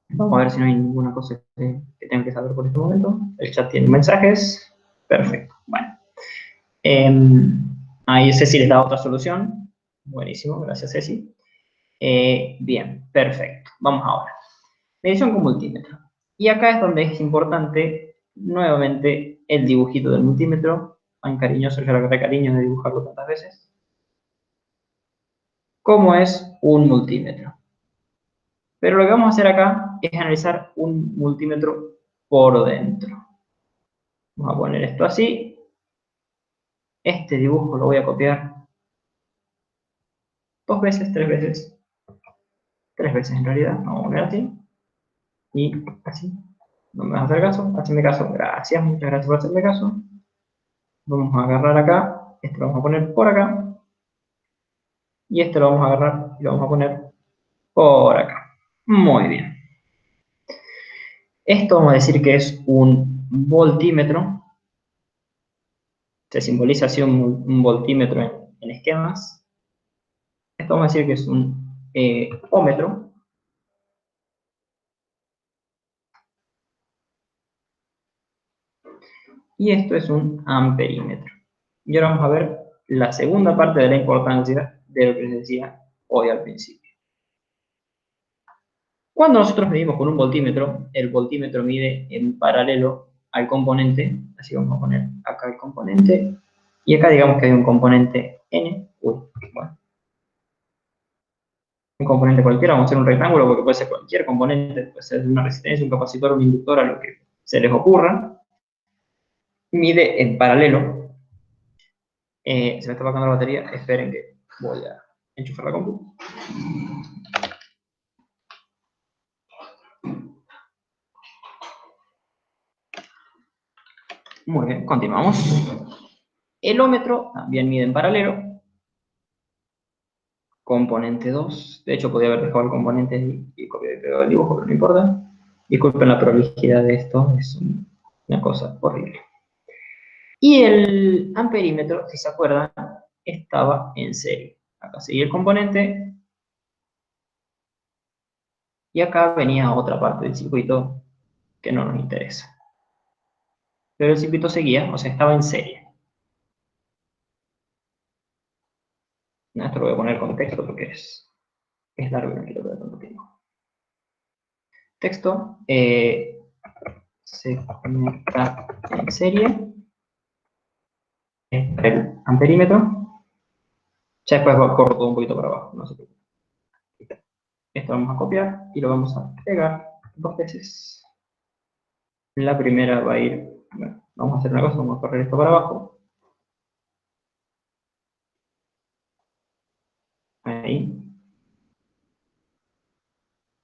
vamos a ver si no hay ninguna cosa que tengan que saber por este momento. El chat tiene mensajes. Perfecto. Bueno. Ahí Ceci les da otra solución. Buenísimo, gracias Ceci. Bien, perfecto. Vamos ahora. Medición con multímetro. Y acá es donde es importante, nuevamente, el dibujito del multímetro. Tan cariñoso, yo le agarré cariño de dibujarlo tantas veces. ¿Cómo es un multímetro? Pero lo que vamos a hacer acá es analizar un multímetro por dentro. Vamos a poner esto así. Este dibujo lo voy a copiar 2 veces, 3 veces. 3 veces en realidad. Vamos a poner así. Y así. No me vas a hacer caso. Hazme caso. Gracias. Muchas gracias por hacerme caso. Vamos a agarrar acá. Este lo vamos a poner por acá. Y este lo vamos a agarrar y lo vamos a poner por acá. Muy bien. Esto vamos a decir que es un voltímetro. Se simboliza así un voltímetro en esquemas. Esto vamos a decir que es un ómetro. Y esto es un amperímetro. Y ahora vamos a ver la segunda parte de la importancia de lo que les decía hoy al principio. Cuando nosotros medimos con un voltímetro, el voltímetro mide en paralelo al componente, así vamos a poner acá el componente, y acá digamos que hay un componente n, bueno, un componente cualquiera, vamos a hacer un rectángulo porque puede ser cualquier componente, puede ser una resistencia, un capacitor, un inductor, a lo que se les ocurra, mide en paralelo. Se me está apagando la batería, esperen que voy a enchufar la compu. Muy bien, continuamos. El ómetro también mide en paralelo. Componente 2. De hecho, podría haber dejado el componente y copiado y pegado el dibujo, pero no importa. Disculpen la prolijidad de esto, es una cosa horrible. Y el amperímetro, si se acuerdan, estaba en serie. Acá seguía el componente. Y acá venía otra parte del circuito que no nos interesa. Pero el circuito seguía, o sea, estaba en serie. Esto lo voy a poner con texto porque es largo y no quiero ver tanto tiempo. Texto se conecta en serie. El amperímetro. Ya después corro todo un poquito para abajo, no se preocupen. Esto lo vamos a copiar y lo vamos a pegar 2 veces. La primera va a ir, bueno, vamos a hacer una cosa, vamos a correr esto para abajo. Ahí.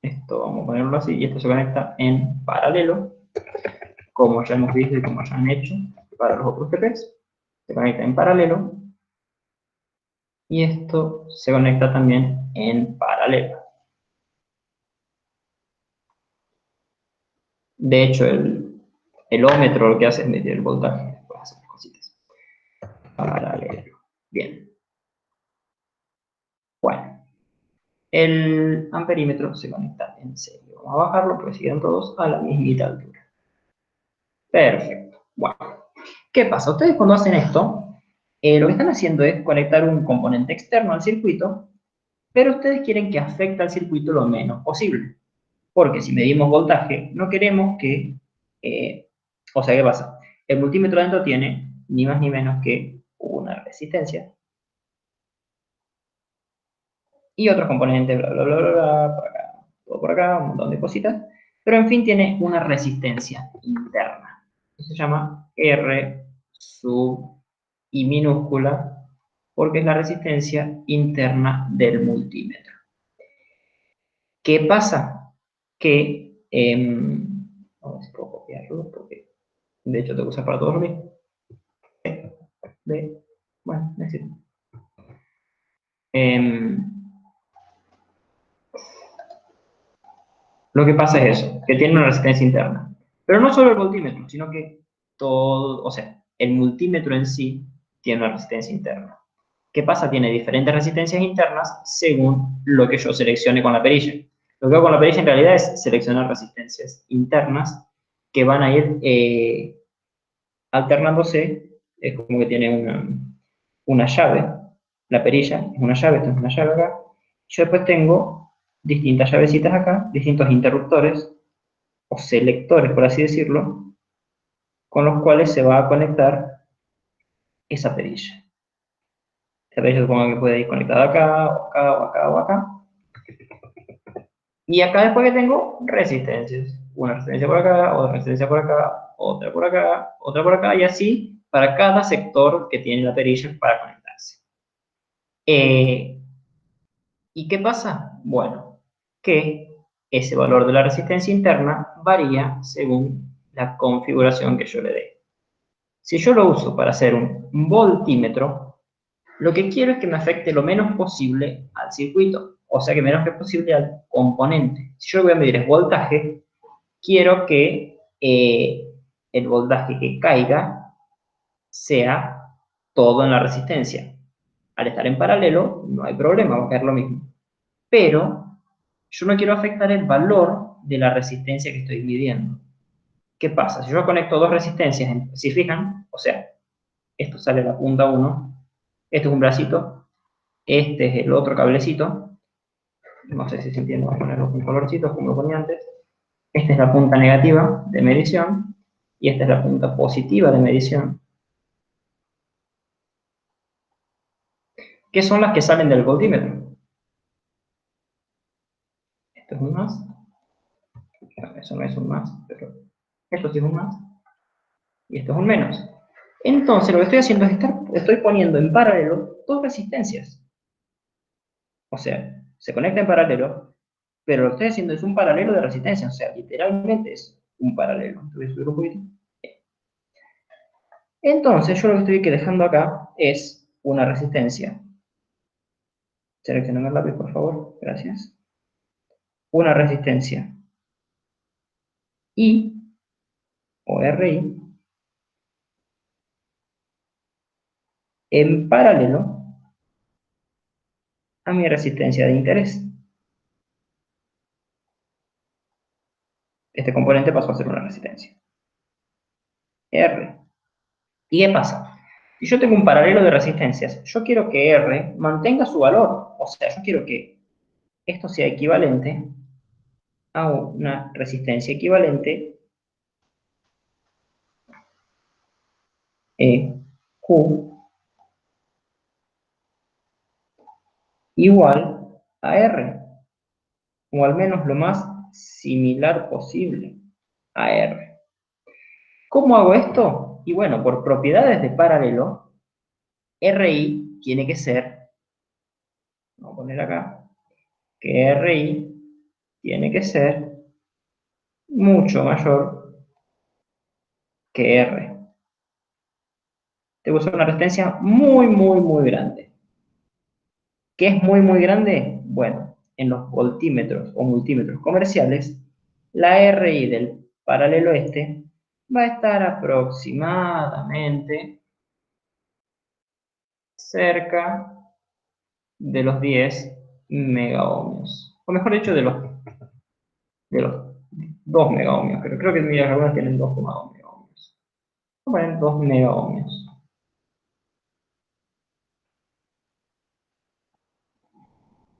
Esto vamos a ponerlo así y esto se conecta en paralelo, como ya hemos visto y como ya han hecho para los otros TPs. Se conecta en paralelo y esto se conecta también en paralelo. De hecho, el ómetro lo que hace es medir el voltaje, después hacer cositas. Paralelo. Bien. Bueno, el amperímetro se conecta en serie. Vamos a bajarlo porque siguen todos a la mismita altura. Perfecto. Bueno, ¿qué pasa? Ustedes cuando hacen esto, lo que están haciendo es conectar un componente externo al circuito, pero ustedes quieren que afecte al circuito lo menos posible. Porque si medimos voltaje, no queremos que... o sea, ¿qué pasa? El multímetro adentro tiene ni más ni menos que una resistencia y otros componentes, bla, bla, bla, bla, por acá, todo por acá, un montón de cositas. pero en fin tiene una resistencia interna, que se llama R sub I minúscula, porque es la resistencia interna del multímetro. ¿Qué pasa? Que, a ver si puedo copiarlo, porque de hecho tengo que usar para todo lo mismo. Bueno, es decir, lo que pasa es eso, que tiene una resistencia interna. Pero no solo el voltímetro, sino que todo, o sea, el multímetro en sí tiene una resistencia interna. ¿Qué pasa? Tiene diferentes resistencias internas según lo que yo seleccione con la perilla. Lo que hago con la perilla en realidad es seleccionar resistencias internas que van a ir alternándose. Es como que tiene una llave, la perilla es una llave, esto es una llave acá. Yo después tengo distintas llavecitas acá, distintos interruptores o selectores, por así decirlo, con los cuales se va a conectar esa perilla. Esta perilla supongo que puede ir conectada acá, o acá, o acá, o acá. Y acá después que tengo resistencias. Una resistencia por acá, otra resistencia por acá, otra por acá, otra por acá, y así para cada sector que tiene la perilla para conectarse. ¿Y qué pasa? Bueno, que ese valor de la resistencia interna varía según la configuración que yo le dé. Si yo lo uso para hacer un voltímetro, lo que quiero es que me afecte lo menos posible al circuito, o sea que menos que posible al componente. Si yo lo que voy a medir es voltaje, quiero que el voltaje que caiga sea todo en la resistencia. Al estar en paralelo, no hay problema, va a caer lo mismo. Pero yo no quiero afectar el valor de la resistencia que estoy midiendo. ¿Qué pasa? Si yo conecto dos resistencias, si fijan, o sea, esto sale a la punta 1, este es un bracito, este es el otro cablecito, no sé si se entiende, voy a ponerlo con colorcitos como lo ponía antes. Esta es la punta negativa de medición y esta es la punta positiva de medición, que son las que salen del voltímetro. Esto es un más, eso no es un más, pero esto sí es un más, y esto es un menos. Entonces lo que estoy haciendo es estoy poniendo en paralelo dos resistencias. O sea, se conecta en paralelo, pero lo que estoy haciendo es un paralelo de resistencia, o sea, literalmente es un paralelo. Voy a subir un poquito. Entonces yo lo que estoy dejando acá es una resistencia. Seleccioname el lápiz, por favor, gracias. Una resistencia I o RI en paralelo a mi resistencia de interés. Este componente pasó a ser una resistencia. R. ¿Y qué pasa? Si yo tengo un paralelo de resistencias, yo quiero que R mantenga su valor. O sea, yo quiero que esto sea equivalente a una resistencia equivalente Q igual a R, o al menos lo más similar posible a R. ¿Cómo hago esto? Y bueno, por propiedades de paralelo, RI tiene que ser, vamos a poner acá, que RI tiene que ser mucho mayor que R. Tengo que usar una resistencia muy, muy, muy grande. ¿Qué es muy, muy grande? Bueno, en los voltímetros o multímetros comerciales, la RI del paralelo este va a estar aproximadamente cerca de los 10 megaohmios. O mejor dicho, de los 2 megaohmios. Pero creo que algunas tienen 2 megaohmios. Vamos a poner 2 megaohmios.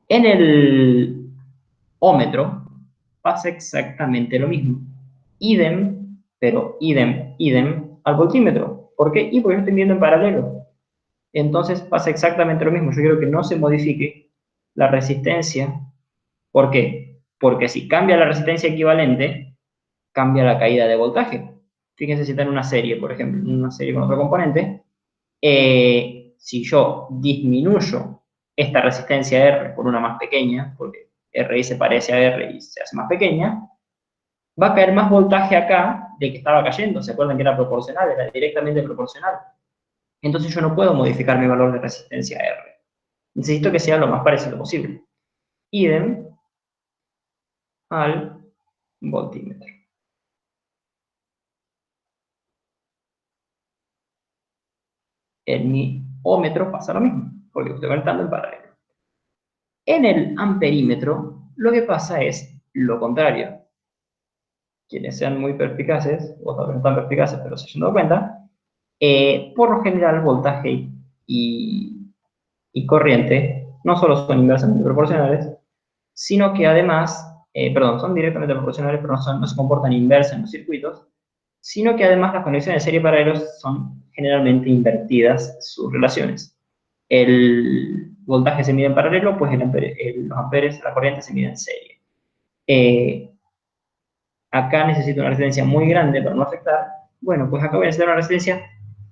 En el ómetro pasa exactamente lo mismo. Idem, pero idem al voltímetro. ¿Por qué? Y porque yo estoy viendo en paralelo. Entonces pasa exactamente lo mismo. Yo quiero que no se modifique la resistencia. ¿Por qué? Porque si cambia la resistencia equivalente, cambia la caída de voltaje. Fíjense si está en una serie, por ejemplo, en una serie con otro componente. Si yo disminuyo esta resistencia R por una más pequeña, porque RI se parece a R y se hace más pequeña, va a caer más voltaje acá del que estaba cayendo. ¿Se acuerdan que era proporcional? Era directamente proporcional. Entonces yo no puedo modificar mi valor de resistencia R. Necesito que sea lo más parecido posible. Idem al voltímetro. En mi ómetro pasa lo mismo, porque estoy conectando en paralelo. En el amperímetro, lo que pasa es lo contrario. Quienes sean muy perspicaces, o tal vez no tan perspicaces, pero se hayan dado cuenta, por lo general voltaje y corriente no solo son inversamente proporcionales, sino que además, son directamente proporcionales, pero no se comportan inversas en los circuitos, sino que además las conexiones de serie paralelos son generalmente invertidas sus relaciones. El voltaje se mide en paralelo, pues los amperes, la corriente se mide en serie. Acá necesito una resistencia muy grande para no afectar. Bueno, pues acá voy a necesitar una resistencia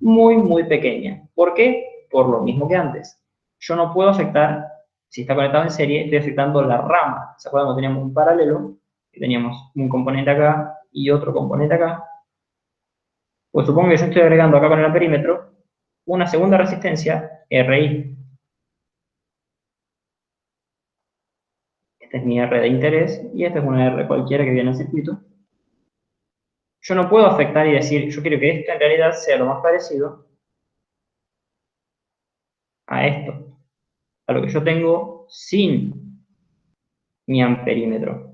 muy, muy pequeña. ¿Por qué? Por lo mismo que antes. Yo no puedo afectar, si está conectado en serie, estoy afectando la rama. ¿Se acuerdan cuando teníamos un paralelo? Que teníamos un componente acá y otro componente acá. Pues supongo que yo estoy agregando acá con el amperímetro una segunda resistencia, RI. Esta es mi R de interés y esta es una R cualquiera que viene al circuito. Yo no puedo afectar y decir, yo quiero que esto en realidad sea lo más parecido a esto, a lo que yo tengo sin mi amperímetro.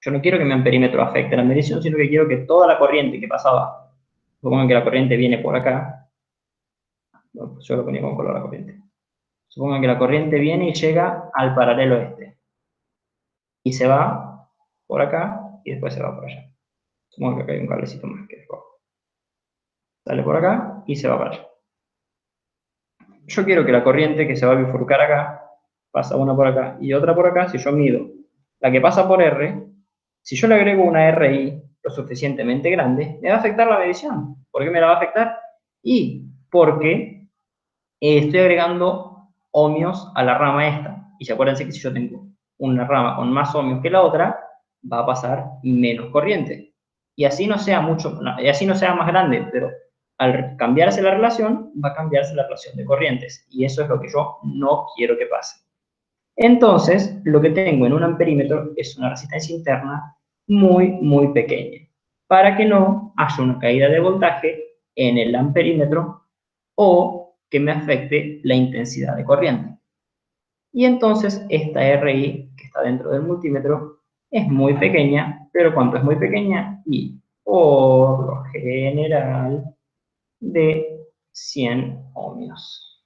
Yo no quiero que mi amperímetro afecte la medición, sino que quiero que toda la corriente que pasaba, supongo que la corriente viene por acá, bueno, pues yo lo ponía con color a la corriente. Supongo que la corriente viene y llega al paralelo este. Y se va por acá y después se va por allá. Supongo que acá hay un cablecito más que escojo. Sale por acá y se va para allá. Yo quiero que la corriente que se va a bifurcar acá, pasa una por acá y otra por acá, si yo mido la que pasa por R, si yo le agrego una RI lo suficientemente grande, me va a afectar la medición. ¿Por qué me la va a afectar? Y porque estoy agregando ohmios a la rama esta. Y acuérdense que si yo tengo una rama con más ohmios que la otra, va a pasar menos corriente. Y así no sea y así no sea más grande, pero al cambiarse la relación, va a cambiarse la relación de corrientes. Y eso es lo que yo no quiero que pase. Entonces, lo que tengo en un amperímetro es una resistencia interna muy, muy pequeña, para que no haya una caída de voltaje en el amperímetro o que me afecte la intensidad de corriente. Y entonces esta RI que está dentro del multímetro es muy pequeña, pero ¿cuánto es muy pequeña? Y por lo general de 100 ohmios.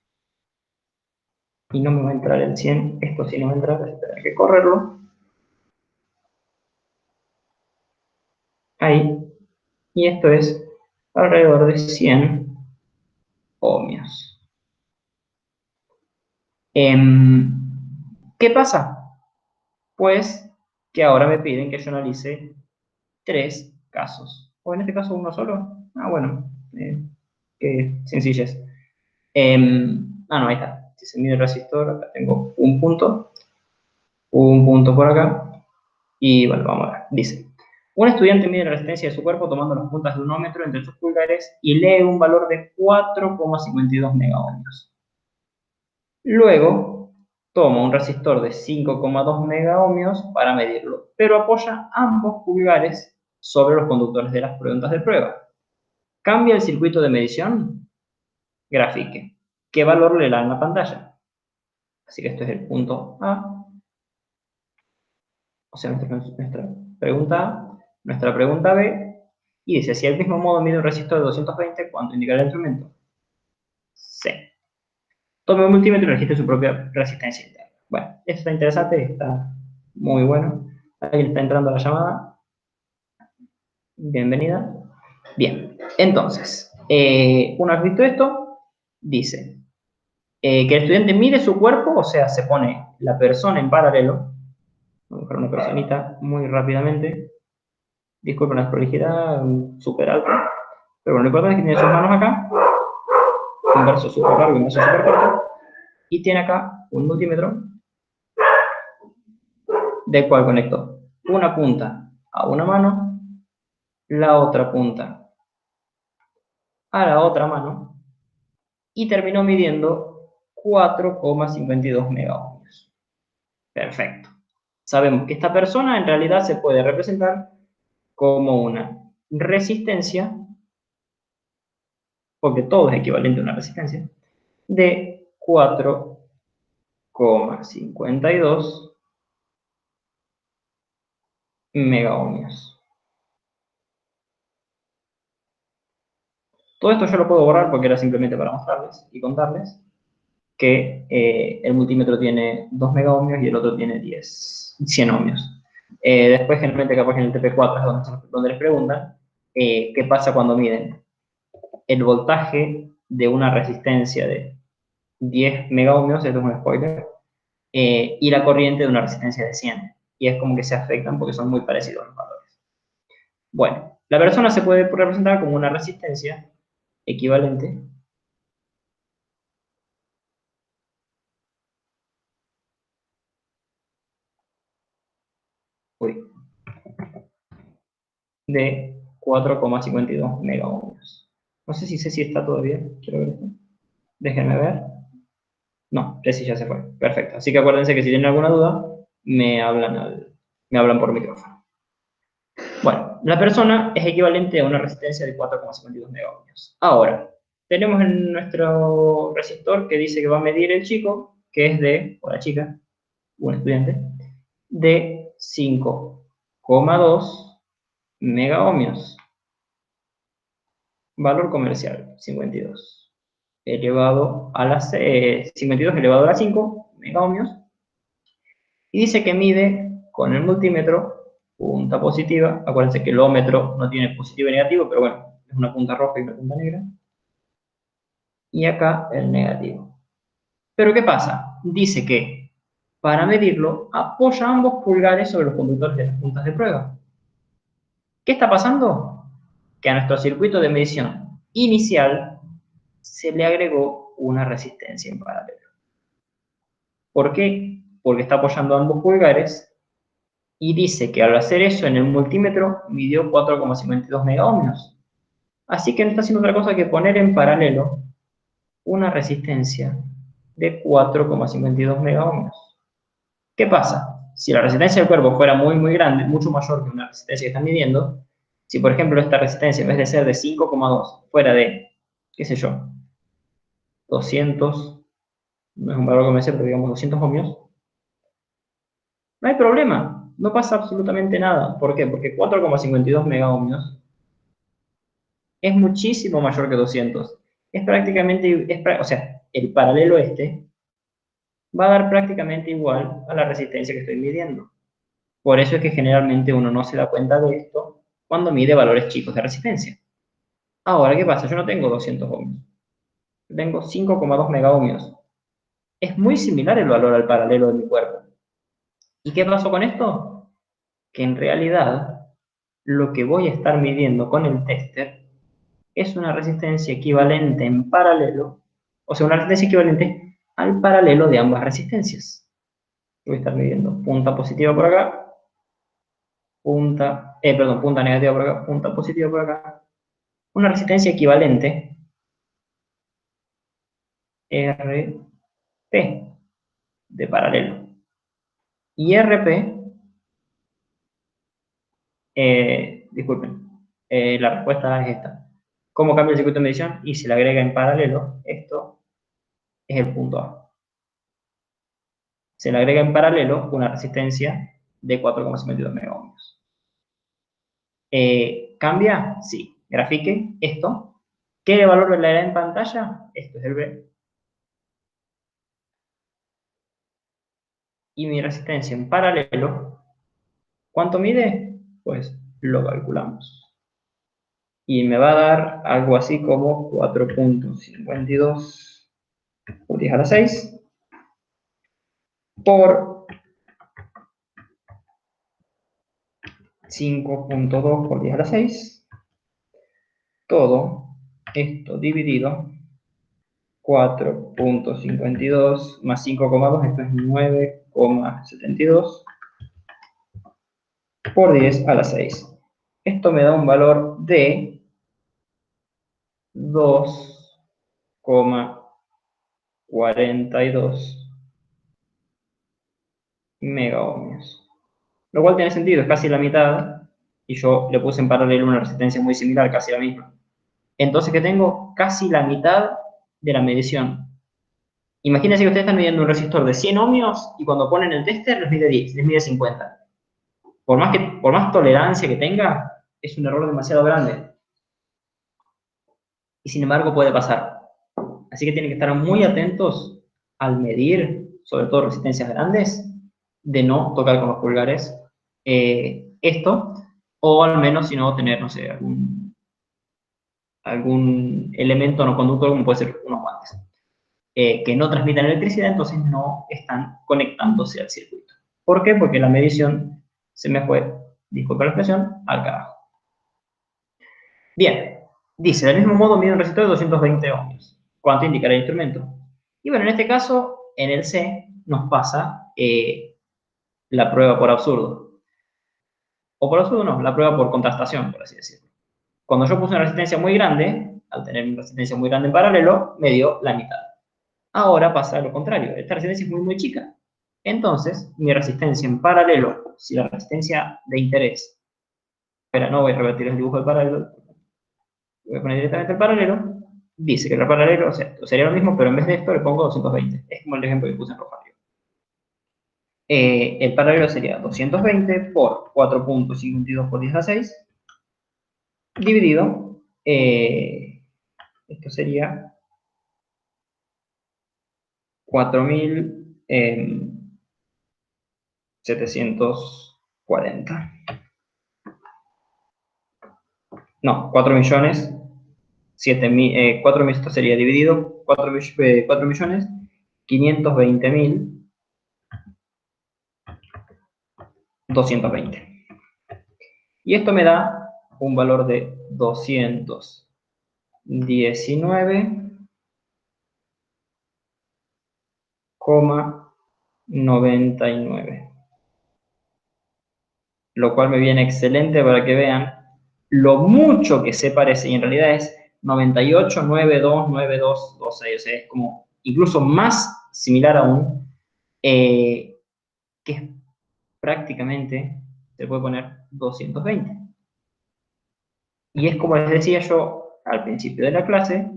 Y no me va a entrar el 100, esto sí no va a entrar, voy a tener que correrlo. Ahí. Y esto es alrededor de 100 ohmios. ¿Qué pasa? Pues que ahora me piden que yo analice 3 casos. O en este caso uno solo. Ah, bueno. Qué sencillez. No, ahí está. Si se mide el resistor, acá tengo un punto por acá. Y bueno, vamos a ver. Dice, un estudiante mide la resistencia de su cuerpo tomando las puntas de un ohmómetro entre sus pulgares y lee un valor de 4,52 megaohmios. Luego, toma un resistor de 5,2 megaohmios para medirlo, pero apoya ambos pulgares sobre los conductores de las preguntas de prueba. ¿Cambia el circuito de medición? Grafique. ¿Qué valor le da en la pantalla? Así que esto es el punto A. O sea, nuestra pregunta A, nuestra pregunta B, y dice, si al mismo modo mide un resistor de 220, ¿cuánto indicará el instrumento? C. Tome un multímetro y registre su propia resistencia interna. Bueno, esto está interesante, está muy bueno. Alguien está entrando a la llamada. Bienvenida. Bien, entonces, una vez visto esto, dice que el estudiante mide su cuerpo, o sea, se pone la persona en paralelo. Vamos a buscar una personita muy rápidamente. Disculpen la prolijidad súper alta. Pero bueno, lo importante es que tiene sus manos acá, un brazo súper largo y un brazo súper corto, y tiene acá un multímetro, del cual conectó una punta a una mano, la otra punta a la otra mano, y terminó midiendo 4,52 megaohmios. Perfecto. Sabemos que esta persona en realidad se puede representar como una resistencia, porque todo es equivalente a una resistencia, de 4,52 megaohmios. Todo esto yo lo puedo borrar porque era simplemente para mostrarles y contarles que el multímetro tiene 2 megaohmios y el otro tiene 100 ohmios. Después, generalmente, capaz en el TP4 es donde les preguntan qué pasa cuando miden el voltaje de una resistencia de 10 megaohmios, esto es un spoiler, y la corriente de una resistencia de 100. Y es como que se afectan porque son muy parecidos los valores. Bueno, la persona se puede representar como una resistencia equivalente de 4,52 megaohmios. No sé si Ceci está todavía. Quiero ver esto. Déjenme ver. No, Ceci ya se fue. Perfecto. Así que acuérdense que si tienen alguna duda, me hablan por micrófono. Bueno, la persona es equivalente a una resistencia de 4,52 megaohmios. Ahora, tenemos en nuestro resistor que dice que va a medir el chico, que es de, o la chica, un estudiante, de 5,2 megaohmios. Valor comercial, 52. Elevado a la 52 elevado a la 5 megaohmios. Y dice que mide con el multímetro punta positiva. Acuérdense que el ómetro no tiene positivo y negativo, pero bueno, es una punta roja y una punta negra. Y acá el negativo. Pero ¿qué pasa? Dice que para medirlo apoya ambos pulgares sobre los conductores de las puntas de prueba. ¿Qué está pasando? Que a nuestro circuito de medición inicial se le agregó una resistencia en paralelo. ¿Por qué? Porque está apoyando ambos pulgares y dice que al hacer eso en el multímetro midió 4,52 megaohmios. Así que no está haciendo otra cosa que poner en paralelo una resistencia de 4,52 megaohmios. ¿Qué pasa? Si la resistencia del cuerpo fuera muy grande, mucho mayor que una resistencia que están midiendo, si por ejemplo esta resistencia en vez de ser de 5,2 fuera de, qué sé yo, 200, no es un valor comercial, pero digamos 200 ohmios, no hay problema, no pasa absolutamente nada. ¿Por qué? Porque 4,52 megaohmios es muchísimo mayor que 200. Es prácticamente, o sea, el paralelo este va a dar prácticamente igual a la resistencia que estoy midiendo. Por eso es que generalmente uno no se da cuenta de esto cuando mide valores chicos de resistencia. Ahora, ¿qué pasa? Yo no tengo 200 ohmios. Yo tengo 5,2 megaohmios. Es muy similar el valor al paralelo de mi cuerpo. ¿Y qué pasó con esto? Que en realidad lo que voy a estar midiendo con el tester es una resistencia equivalente en paralelo, o sea, una resistencia equivalente al paralelo de ambas resistencias. Voy a estar midiendo punta positiva por acá, punta negativa por acá, punta positiva por acá. Una resistencia equivalente, RP, de paralelo. Y RP, disculpen, la respuesta es esta. ¿Cómo cambia el circuito de medición? Y se le agrega en paralelo, esto es el punto A. Se le agrega en paralelo una resistencia de 4,52 megaohmios. ¿Cambia? Sí. Grafique esto. ¿Qué valor le dará en pantalla? Esto es el B. Y mi resistencia en paralelo, ¿cuánto mide? Pues lo calculamos. Y me va a dar algo así como 4,52 por 10 a la 6 por 5.2 por 10 a la 6. Todo esto dividido 4.52 más 5,2, esto es 9,72 por 10 a la 6. Esto me da un valor de 2,42 megaohmios. Lo cual tiene sentido, es casi la mitad, y yo le puse en paralelo una resistencia muy similar, casi la misma. Entonces que tengo casi la mitad de la medición. Imagínense que ustedes están midiendo un resistor de 100 ohmios y cuando ponen el tester les mide 10, les mide 50. Por más tolerancia que tenga, es un error demasiado grande. Y sin embargo puede pasar. Así que tienen que estar muy atentos al medir, sobre todo resistencias grandes, de no tocar con los pulgares esto, o al menos si no tener, no sé, algún elemento no conductor como puede ser unos guantes, que no transmitan electricidad, entonces no están conectándose al circuito. ¿Por qué? Porque la medición se me fue, disculpa la expresión, al carajo. Bien, dice, del mismo modo mide un resistor de 220 ohmios. ¿Cuánto indicará el instrumento? Y bueno, en este caso, en el C, nos pasa la prueba por absurdo. O por absurdo no, la prueba por contrastación, por así decirlo. Cuando yo puse una resistencia muy grande, al tener una resistencia muy grande en paralelo, me dio la mitad. Ahora pasa lo contrario, esta resistencia es muy, muy chica. Entonces, mi resistencia en paralelo, si la resistencia de interés, espera, no voy a revertir el dibujo del paralelo, voy a poner directamente el paralelo, dice que el paralelo, o sea, sería lo mismo, pero en vez de esto le pongo 220. Es como el ejemplo que puse en rojo. El paralelo sería 220 por 4.52 por 10 a la 6, dividido, esto sería 4.740. No, 4 millones, 4 esto sería dividido, 4 millones, 520.220. Y esto me da un valor de 219,99. Lo cual me viene excelente para que vean lo mucho que se parece, y en realidad es 98929226, o sea, es como incluso más similar aún, que es prácticamente, se puede poner 220. Y es como les decía yo al principio de la clase,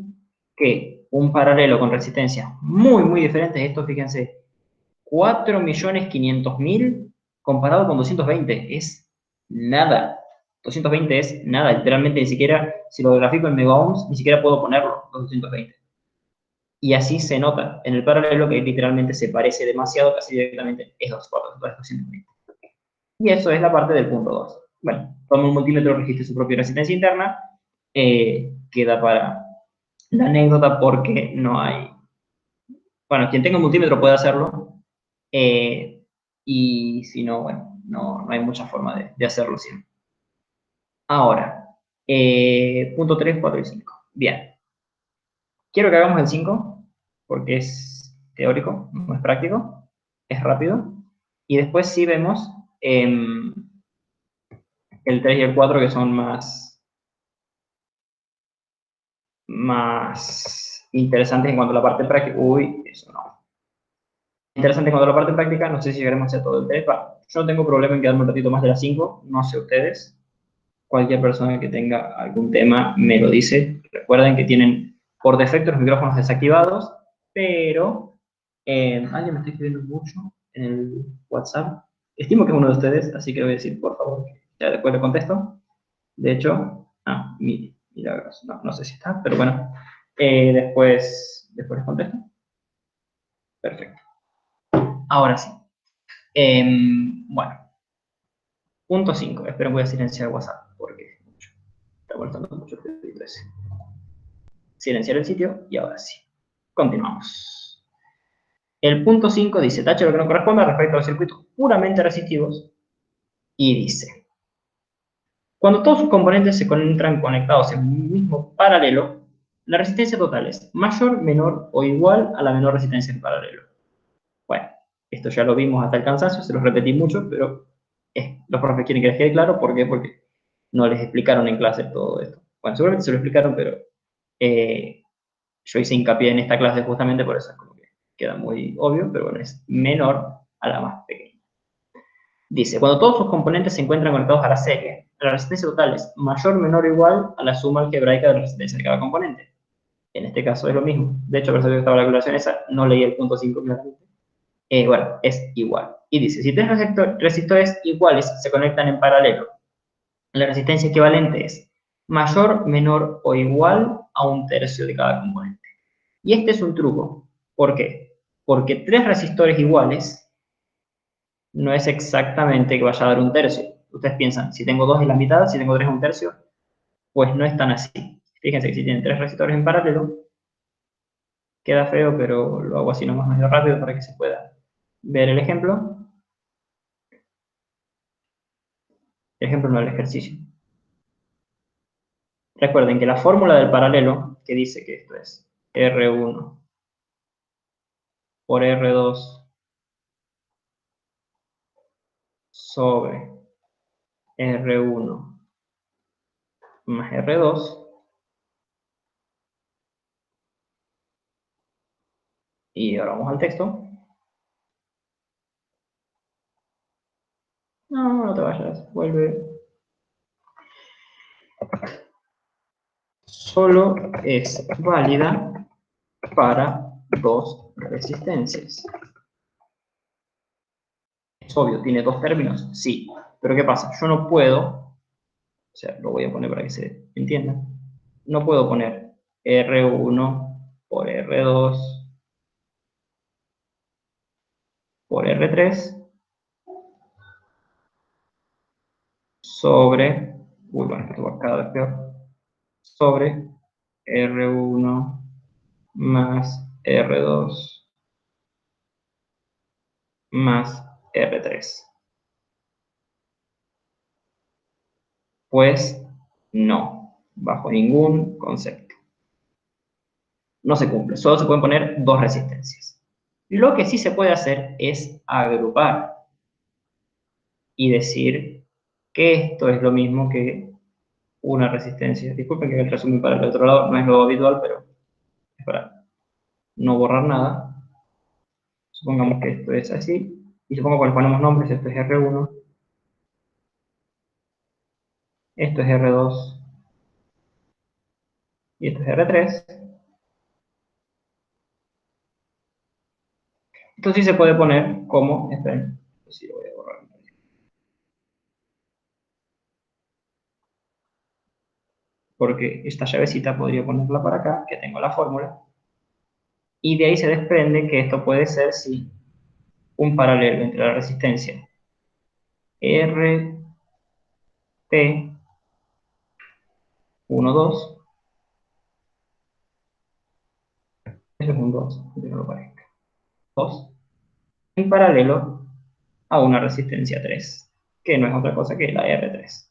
que un paralelo con resistencias muy, muy diferentes, esto fíjense, 4.500.000 comparado con 220, es nada. 220 es nada, literalmente ni siquiera, si lo grafico en megaohms, ni siquiera puedo ponerlo, los 220. Y así se nota en el paralelo que literalmente se parece demasiado, casi directamente es 220. Y eso es la parte del punto 2. Bueno, toma un multímetro, registre su propia resistencia interna, queda para la anécdota porque no hay... Bueno, quien tenga un multímetro puede hacerlo, y si no, bueno, no hay mucha forma de hacerlo siempre. Ahora, punto 3, 4 y 5. Bien. Quiero que hagamos el 5, porque es teórico, no es práctico, es rápido. Y después sí vemos el 3 y el 4, que son más interesantes en cuanto a la parte práctica. Uy, eso no. Interesante en cuanto a la parte práctica, no sé si llegaremos a hacer todo el 3. Yo no tengo problema en quedarme un ratito más de las 5, no sé ustedes. Cualquier persona que tenga algún tema me lo dice. Recuerden que tienen por defecto los micrófonos desactivados, pero alguien me está escribiendo mucho en el WhatsApp. Estimo que es uno de ustedes, así que le voy a decir, por favor, ya después le contesto. De hecho, milagros, no sé si está, pero bueno, después les contesto. Perfecto. Ahora sí. Bueno, punto 5. Espero voy a silenciar WhatsApp porque está molestando mucho el ruidito ese. Silenciar el sitio y ahora sí. Continuamos. El punto 5 dice, tache lo que no corresponde respecto a los circuitos puramente resistivos y dice, Cuando todos sus componentes se encuentran conectados en un mismo paralelo, la resistencia total es mayor, menor o igual a la menor resistencia en paralelo. Bueno, esto ya lo vimos hasta el cansancio, se los repetí mucho, pero los profes quieren que les quede claro. ¿Por qué? Porque no les explicaron en clase todo esto. Bueno, seguramente se lo explicaron, pero yo hice hincapié en esta clase justamente por eso, es como que queda muy obvio, pero bueno, es menor a la más pequeña. Dice, cuando todos sus componentes se encuentran conectados a la serie, la resistencia total es mayor, menor o igual a la suma algebraica de la resistencia de cada componente. En este caso es lo mismo. De hecho, por eso que estaba la calculación esa, no leí el punto 5 claramente. Bueno, es igual. Y dice, si tres resistores iguales se conectan en paralelo, la resistencia equivalente es mayor, menor o igual a un tercio de cada componente. Y este es un truco. ¿Por qué? Porque tres resistores iguales no es exactamente que vaya a dar un tercio. Ustedes piensan, si tengo dos es la mitad, si tengo tres es un tercio, pues no es tan así. Fíjense que si tienen tres resistores en paralelo, queda feo, pero lo hago así nomás medio rápido para que se pueda ver el ejemplo. El ejemplo no el ejercicio. Recuerden que la fórmula del paralelo, que dice que esto es R1 por R2 sobre R1 más R2, y ahora vamos al texto. No, no te vayas, vuelve. Solo es válida para dos resistencias. Es obvio, ¿tiene dos términos? Sí. Pero ¿qué pasa? Yo no puedo, o sea, lo voy a poner para que se entienda, no puedo poner R1 por R2 por R3 sobre, uy, bueno, esto va cada vez peor, sobre R1 más R2 más R3. Pues no, bajo ningún concepto. No se cumple, solo se pueden poner dos resistencias. Lo que sí se puede hacer es agrupar y decir que esto es lo mismo que una resistencia. Disculpen que el resumen para el otro lado no es lo habitual, pero es para no borrar nada. Supongamos que esto es así, y supongo que le ponemos nombres, esto es R1, esto es R2, y esto es R3. Esto sí se puede poner como, esperen, sí lo voy a borrar. Porque esta llavecita podría ponerla para acá, que tengo la fórmula, y de ahí se desprende que esto puede ser, sí, un paralelo entre la resistencia RT 1,2, eso es un 2, aunque no lo parezca, 2, en paralelo a una resistencia 3, que no es otra cosa que la R3.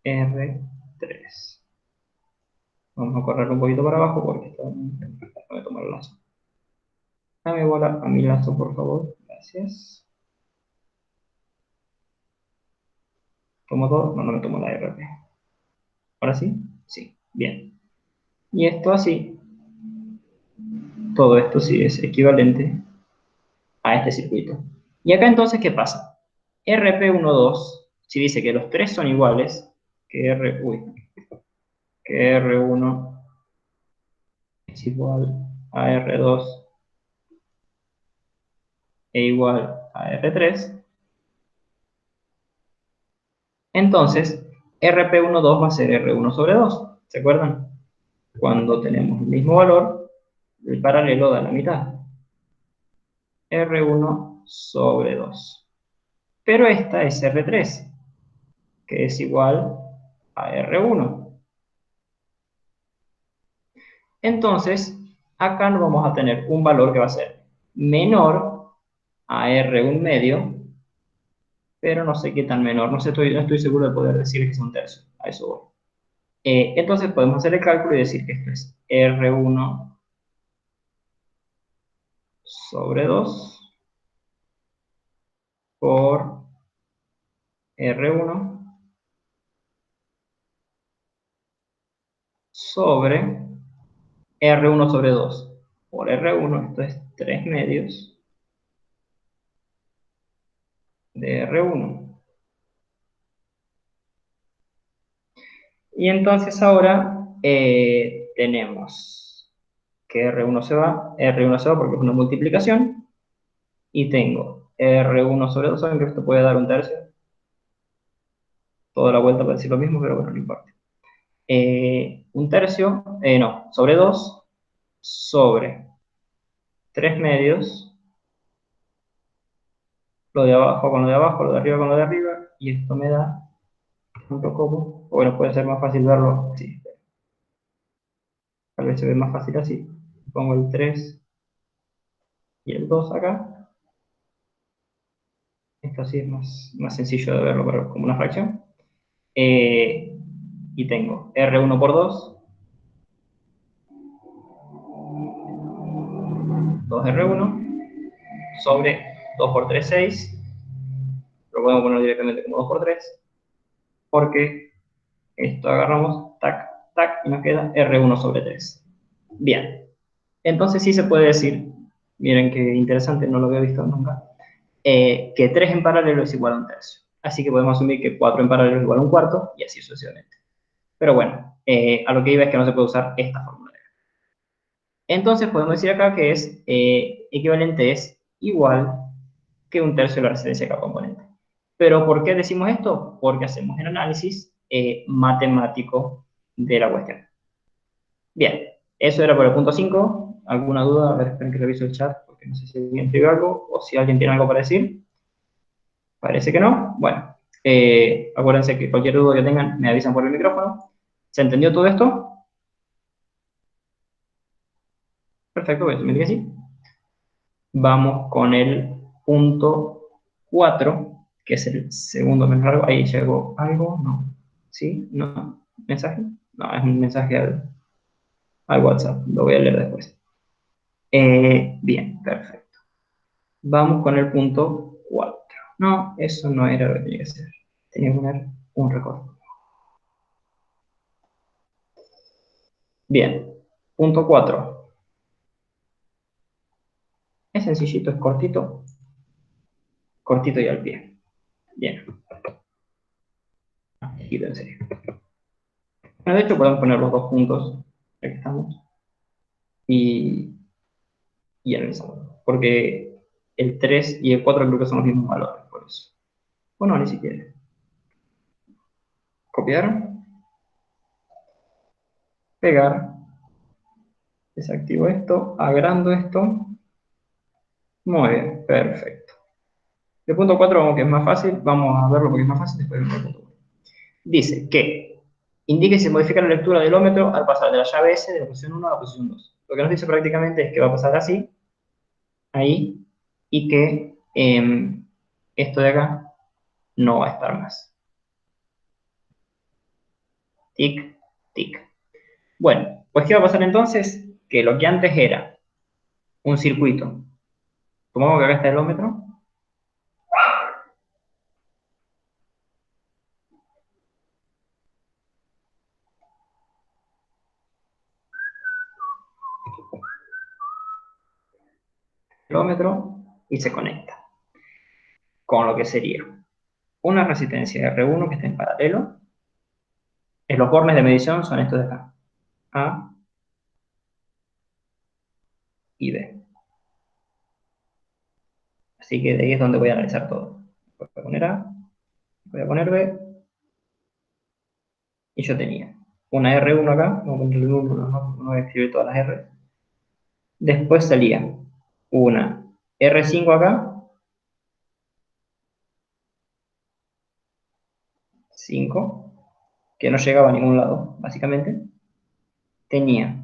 R3. Vamos a correr un poquito para abajo porque esto no me toma el lazo. Dame bola a mi lazo, por favor. Gracias. ¿Tomo todo? No, no me tomo la RP. ¿Ahora sí? Sí. Bien. Y esto así, todo esto sí es equivalente a este circuito. Y acá entonces, ¿qué pasa? RP12, si dice que los tres son iguales, que que R1 es igual a R2 e igual a R3, entonces RP12 va a ser R1 sobre 2, ¿se acuerdan? Cuando tenemos el mismo valor, el paralelo da la mitad. R1 sobre 2. Pero esta es R3, que es igual a R1. Entonces, acá no vamos a tener un valor que va a ser menor a R1 medio pero no sé qué tan menor. No estoy seguro de poder decir que es un tercio. A eso voy. Entonces podemos hacer el cálculo y decir que esto es R1 sobre 2 por R1 sobre R1 sobre 2 por R1, esto es 3 medios de R1. Y entonces ahora tenemos que R1 se va porque es una multiplicación, y tengo R1 sobre 2, saben que esto puede dar un tercio, toda la vuelta para decir lo mismo, pero bueno, no importa. Un tercio, no, sobre 2 sobre 3 medios, lo de abajo con lo de abajo, lo de arriba con lo de arriba, y esto me da punto como, bueno, puede ser más fácil verlo así, tal vez se ve más fácil así. Pongo el 3 y el 2 acá, esto así es más sencillo de verlo pero como una fracción. Eh, y tengo R1 por 2, 2R1, sobre 2 por 3, 6, lo podemos poner directamente como 2 por 3, porque esto agarramos, tac, tac, y nos queda R1 sobre 3. Bien, entonces sí se puede decir, miren qué interesante, no lo había visto nunca, que 3 en paralelo es igual a un tercio. Así que podemos asumir que 4 en paralelo es igual a un cuarto, y así sucesivamente. Pero bueno, a lo que iba es que no se puede usar esta fórmula. Entonces podemos decir acá que es equivalente, es igual que un tercio de la resistencia de cada componente. ¿Pero por qué decimos esto? Porque hacemos el análisis matemático de la cuestión. Bien, eso era por el punto 5. ¿Alguna duda? A ver, esperen que reviso el chat, porque no sé si alguien escribió algo, o si alguien tiene algo para decir. Parece que no. Bueno, acuérdense que cualquier duda que tengan, me avisan por el micrófono. ¿Se entendió todo esto? Perfecto, voy a asumir que sí. Vamos con el punto 4, que es el segundo menos largo. Ahí llegó algo, no. ¿Sí? ¿No? ¿Mensaje? No, es un mensaje al WhatsApp. Lo voy a leer después. Bien, perfecto. Vamos con el punto 4. No, eso no era lo que tenía que hacer. Tenía que poner un recorte. Bien, punto 4. Es sencillito, es cortito, cortito y al pie. Bien, y en serio. Bueno, de hecho podemos poner los dos puntos, ya que estamos, y, y analizamos. Porque el 3 y el 4 creo que son los mismos valores, por eso. Bueno, ni siquiera. Copiar, pegar, desactivo esto, agrando esto. Muy bien, perfecto. El punto 4 vamos que es más fácil, vamos a verlo porque es más fácil después del punto 4. Dice que indique si se modifica la lectura del ómetro al pasar de la llave S de la posición 1 a la posición 2. Lo que nos dice prácticamente es que va a pasar así, ahí, y que esto de acá no va a estar más. Tic, tic. Bueno, pues ¿qué va a pasar entonces? Que lo que antes era un circuito, supongamos que acá está el ómetro y se conecta con lo que sería una resistencia R1 que está en paralelo. Los bornes de medición son estos de acá, A y B. Así que de ahí es donde voy a analizar todo. Voy a poner A, voy a poner B, y yo tenía una R1 acá, vamos a ponerle el 1, no voy a escribir todas las R. Después salía una R5 acá, 5, que no llegaba a ningún lado, básicamente. Tenía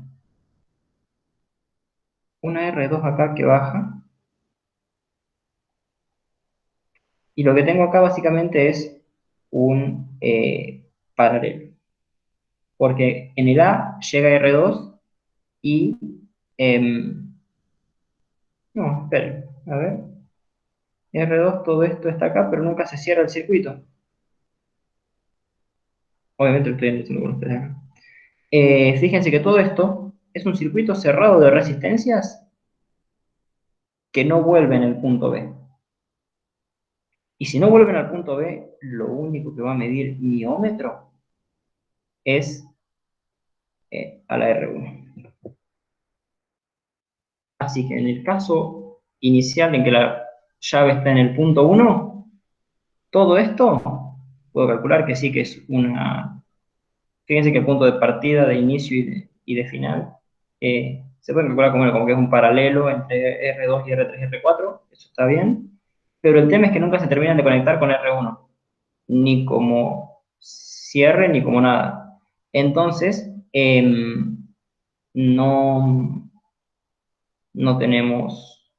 una R2 acá que baja, Y lo que tengo acá básicamente es un paralelo. Porque en el A llega R2 y... no, esperen, a ver. R2, todo esto está acá, pero nunca se cierra el circuito. Obviamente lo estoy diciendo con ustedes acá. Fíjense que todo esto es un circuito cerrado de resistencias que no vuelven al punto B. Y si no vuelven al punto B, lo único que va a medir mi ómetro es a la R1. Así que en el caso inicial en que la llave está en el punto 1, todo esto puedo calcular que sí que es una... Fíjense que el punto de partida, de inicio y de final se puede calcular como que es un paralelo entre R2 y R3 y R4, eso está bien, pero el tema es que nunca se terminan de conectar con R1, ni como cierre ni como nada. Entonces, no, no tenemos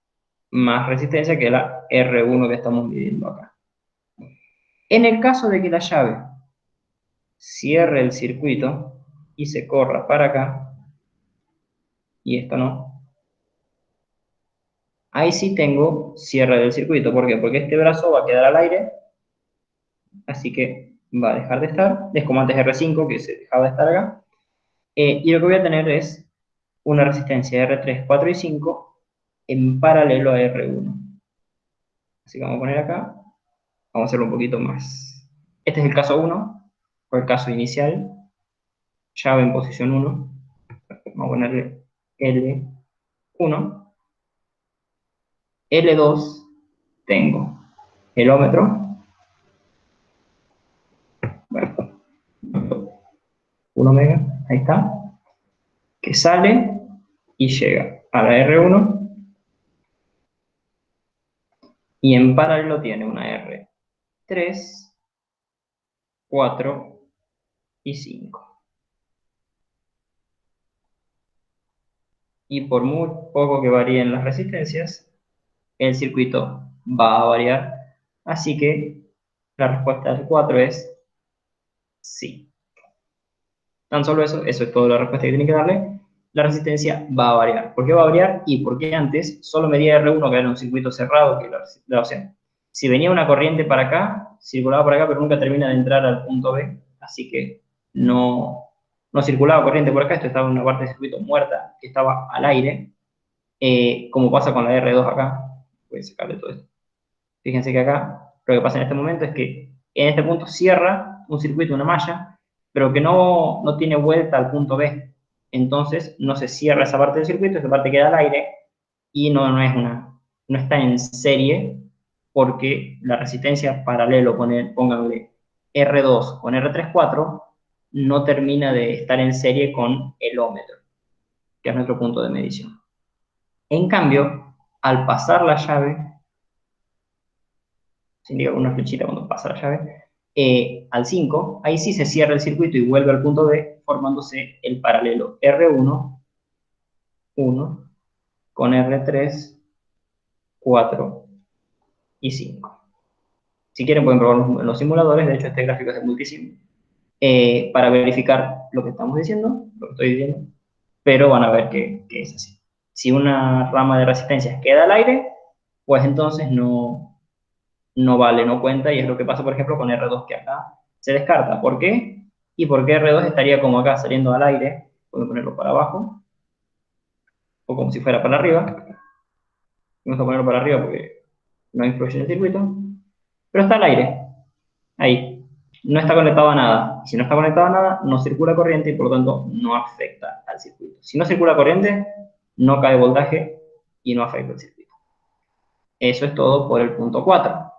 más resistencia que la R1 que estamos midiendo acá. En el caso de que la llave cierre el circuito y se corra para acá, y esto no, ahí sí tengo cierre del circuito. ¿Por qué? Porque este brazo va a quedar al aire, así que va a dejar de estar. Es como antes R5, que se dejaba de estar acá. Y lo que voy a tener es una resistencia R3, 4 y 5 en paralelo a R1. Así que vamos a poner acá, vamos a hacerlo un poquito más. Este es el caso 1, o el caso inicial, llave en posición 1. Vamos a ponerle L1. L2, tengo el ómetro, bueno, 1 mega, ahí está, que sale y llega a la R1 y en paralelo tiene una R3, 4 y 5. Y por muy poco que varíen las resistencias, el circuito va a variar, así que la respuesta del 4 es sí. Tan solo eso es toda la respuesta que tienen que darle. La resistencia va a variar. ¿Por qué va a variar? Y porque antes solo medía R1, que era un circuito cerrado, que o sea, si venía una corriente para acá, circulaba por acá, pero nunca termina de entrar al punto B, así que no circulaba corriente por acá, esto estaba en una parte del circuito muerta, que estaba al aire, como pasa con la R2 acá. Voy a sacarle todo esto. Fíjense que acá lo que pasa en este momento es que en este punto cierra un circuito, una malla, pero que no tiene vuelta al punto B. Entonces no se cierra esa parte del circuito, esa parte queda al aire y no está en serie porque la resistencia paralelo, pónganle R2 con R3-4, no termina de estar en serie con el ómetro, que es nuestro punto de medición. En cambio, al pasar la llave, se indica con una flechita cuando pasa la llave, al 5, ahí sí se cierra el circuito y vuelve al punto B, formándose el paralelo R1, 1, con R3, 4 y 5. Si quieren pueden probarlo en los simuladores, de hecho este gráfico es de multisim, para verificar lo que estamos diciendo, lo que estoy diciendo, pero van a ver que es así. Si una rama de resistencias queda al aire, pues entonces no vale, no cuenta, y es lo que pasa, por ejemplo, con R2, que acá se descarta. ¿Por qué? Y porque R2 estaría como acá, saliendo al aire, puedo ponerlo para abajo, o como si fuera para arriba. Vamos a ponerlo para arriba porque no influye en el circuito, pero está al aire, ahí. No está conectado a nada. Si no está conectado a nada, no circula corriente y por lo tanto no afecta al circuito. Si no circula corriente, no cae voltaje y no afecta al circuito. Eso es todo por el punto 4.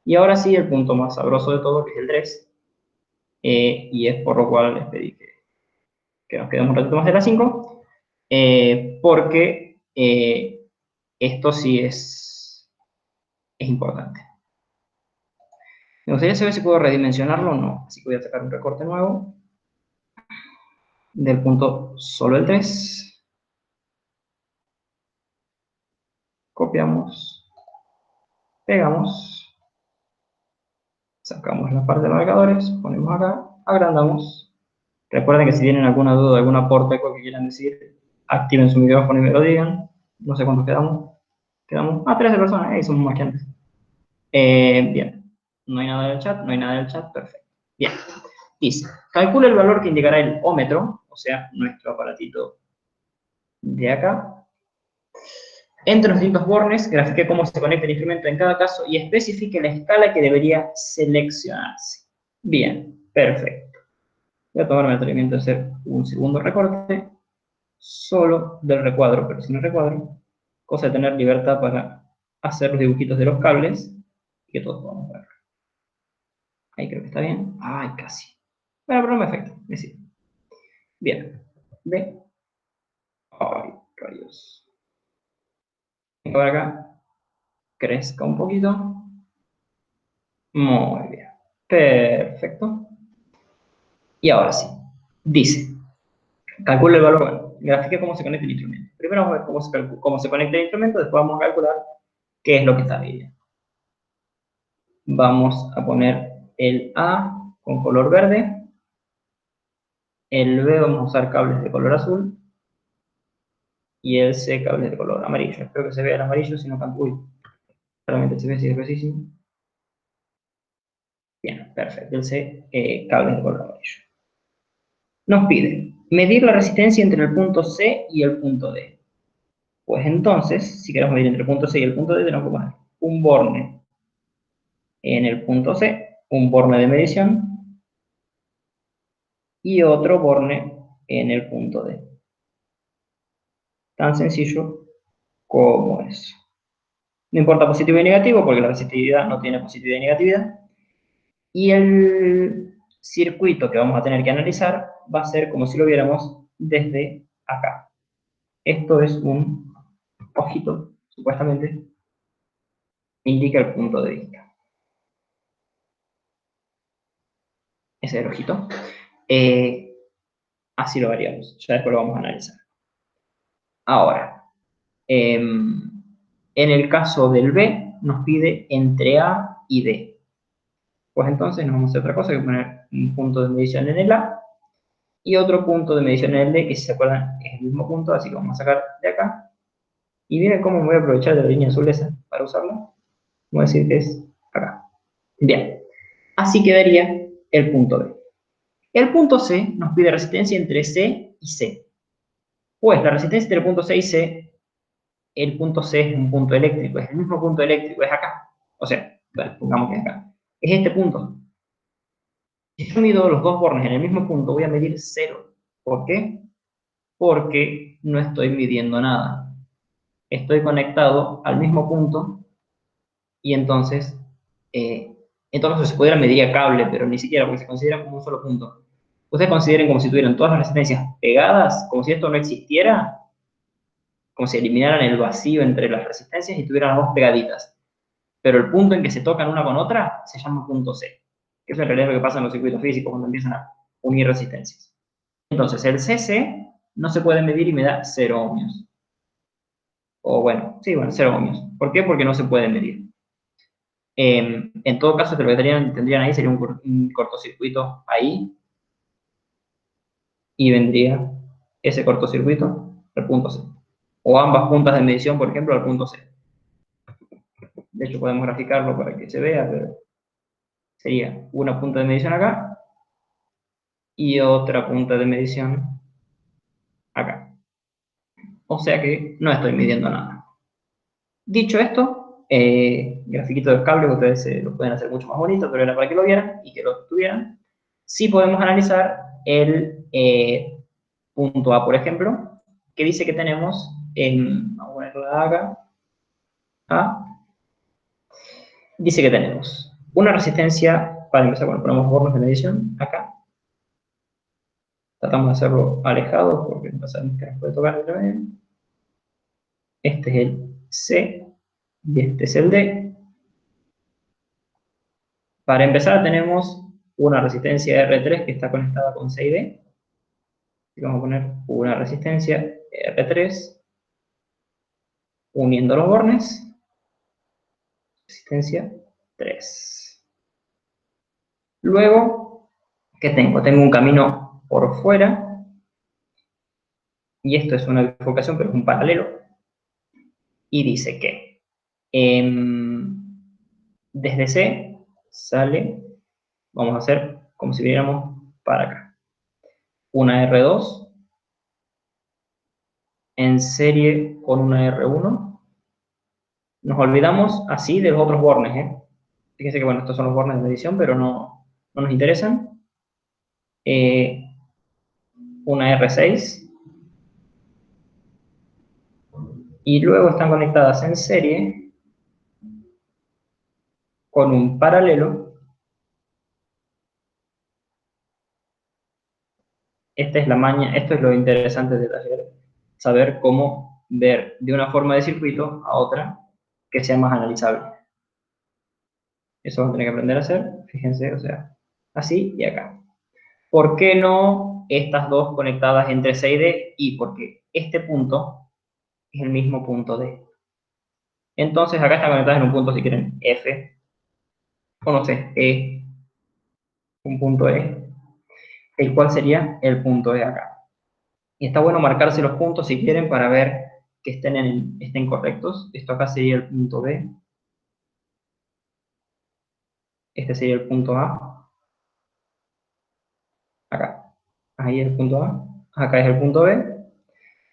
Y ahora sí, el punto más sabroso de todo, que es el 3. Y es por lo cual les pedí que nos quedemos un ratito más de las 5, porque esto sí es importante. Me gustaría saber si puedo redimensionarlo o no, así que voy a sacar un recorte nuevo del punto solo el 3. Copiamos, pegamos, Sacamos la parte de marcadores, ponemos acá, agrandamos. Recuerden que si tienen alguna duda, algún aporte, algo que quieran decir, activen su micrófono y me lo digan. No sé cuántos quedamos. Quedamos a 13 personas, ahí somos más que antes. Bien, no hay nada del chat, no hay nada del chat, perfecto. Bien, dice, calcula el valor que indicará el ómetro, o sea, nuestro aparatito de acá. Entre los distintos bornes, grafique cómo se conecta el instrumento en cada caso y especifique la escala que debería seleccionarse. Bien, perfecto. Voy a tomarme el atrevimiento de hacer un segundo recorte, solo del recuadro, pero sin el recuadro, cosa de tener libertad para hacer los dibujitos de los cables y que todos podamos ver. Ahí creo que está bien. Ay, casi. Bueno, pero no me afecta, me sirve. Bien. ¿Ve? Ay, rayos. Vengo para acá. Crezca un poquito. Muy bien. Perfecto. Y ahora sí. Dice, calcula el valor. Bueno, grafique cómo se conecta el instrumento. Primero vamos a ver cómo se conecta el instrumento, después vamos a calcular qué es lo que está midiendo. Vamos a poner el A con color verde. El B vamos a usar cables de color azul. Y el C cables de color amarillo. Espero que se vea el amarillo, si no canto. Uy, realmente se ve así, es gruesísimo. Bien, perfecto. El C, cables de color amarillo. Nos pide medir la resistencia entre el punto C y el punto D. Pues entonces, si queremos medir entre el punto C y el punto D, tenemos que poner un borne en el punto C, un borne de medición, y otro borne en el punto D. Tan sencillo como eso. No importa positivo y negativo, porque la resistividad no tiene positividad y negatividad. Y el circuito que vamos a tener que analizar va a ser como si lo viéramos desde acá. Esto es un ojito, supuestamente, indica el punto de vista. Ese es el ojito. Así lo haríamos, ya después lo vamos a analizar. Ahora, en el caso del B, nos pide entre A y D. Pues entonces no vamos a hacer otra cosa que poner un punto de medición en el A y otro punto de medición en el D, que si se acuerdan es el mismo punto, así que vamos a sacar de acá. Y miren cómo me voy a aprovechar de la línea azul esa para usarla. Voy a decir que es acá. Bien, así quedaría el punto B. El punto C nos pide resistencia entre C y C. Pues la resistencia entre el punto C y C, el punto C es un punto eléctrico, es el mismo punto eléctrico, es acá. O sea, bueno, pongamos que es acá. Es este punto. Si yo mido los dos bornes en el mismo punto, voy a medir 0. ¿Por qué? Porque no estoy midiendo nada. Estoy conectado al mismo punto y entonces, en todo caso se pudiera medir a cable, pero ni siquiera porque se considera como un solo punto. Ustedes consideren como si tuvieran todas las resistencias pegadas, como si esto no existiera, como si eliminaran el vacío entre las resistencias y tuvieran las dos pegaditas. Pero el punto en que se tocan una con otra se llama punto C, que eso en realidad es lo que pasa en los circuitos físicos cuando empiezan a unir resistencias. Entonces, el CC no se puede medir y me da 0 ohmios. O bueno, sí, bueno, 0 ohmios. ¿Por qué? Porque no se puede medir. En todo caso, lo que tendrían ahí sería un cortocircuito ahí, y vendría ese cortocircuito al punto C. O ambas puntas de medición, por ejemplo, al punto C. De hecho, podemos graficarlo para que se vea, pero sería una punta de medición acá y otra punta de medición acá. O sea que no estoy midiendo nada. Dicho esto, grafiquito del cable, ustedes lo pueden hacer mucho más bonito, pero era para que lo vieran y que lo tuvieran. Sí podemos analizar el punto A, por ejemplo, que dice que tenemos, vamos a ponerla acá, A, dice que tenemos una resistencia, para empezar, bueno, ponemos bornes de medición acá. Tratamos de hacerlo alejado porque no sabemos que nos puede tocar el medio. Este es el C y este es el D. Para empezar tenemos una resistencia R3 que está conectada con C y D. Y vamos a poner una resistencia R3 uniendo los bornes. Resistencia 3. Luego, ¿qué tengo? Tengo un camino por fuera, y esto es una bifurcación, pero es un paralelo, y dice que desde C sale, vamos a hacer como si viniéramos para acá, una R2 en serie con una R1. Nos olvidamos así de los otros bornes, ¿eh? Fíjense que, bueno, estos son los bornes de medición, pero no nos interesan. Una R6, y luego están conectadas en serie con un paralelo. Esta es la maña, esto es lo interesante del taller, saber cómo ver de una forma de circuito a otra que sea más analizable. Eso vamos a tener que aprender a hacer, fíjense, o sea, así y acá. ¿Por qué no estas dos conectadas entre C y D? Y porque este punto es el mismo punto D. Entonces acá están conectadas en un punto, si quieren, F, o no sé, E, un punto E, el cual sería el punto E acá. Y está bueno marcarse los puntos si quieren para ver que estén correctos. Esto acá sería el punto B, este sería el punto A, acá. Ahí es el punto A, acá es el punto B,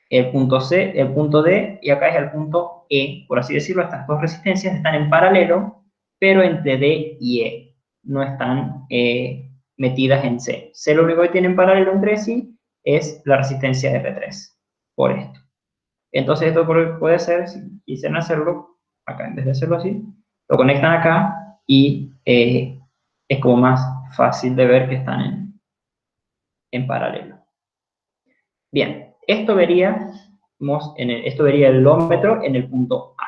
el punto C, el punto D, y acá es el punto E. Por así decirlo, estas dos resistencias están en paralelo, pero entre D y E. No están metidas en C. C lo único que tiene en paralelo entre sí es la resistencia R3, por esto. Entonces esto puede ser, si quisieran hacerlo, acá en vez de hacerlo así, lo conectan acá y es como más fácil de ver que están en paralelo. Bien, esto vería el ohmmetro en el punto A.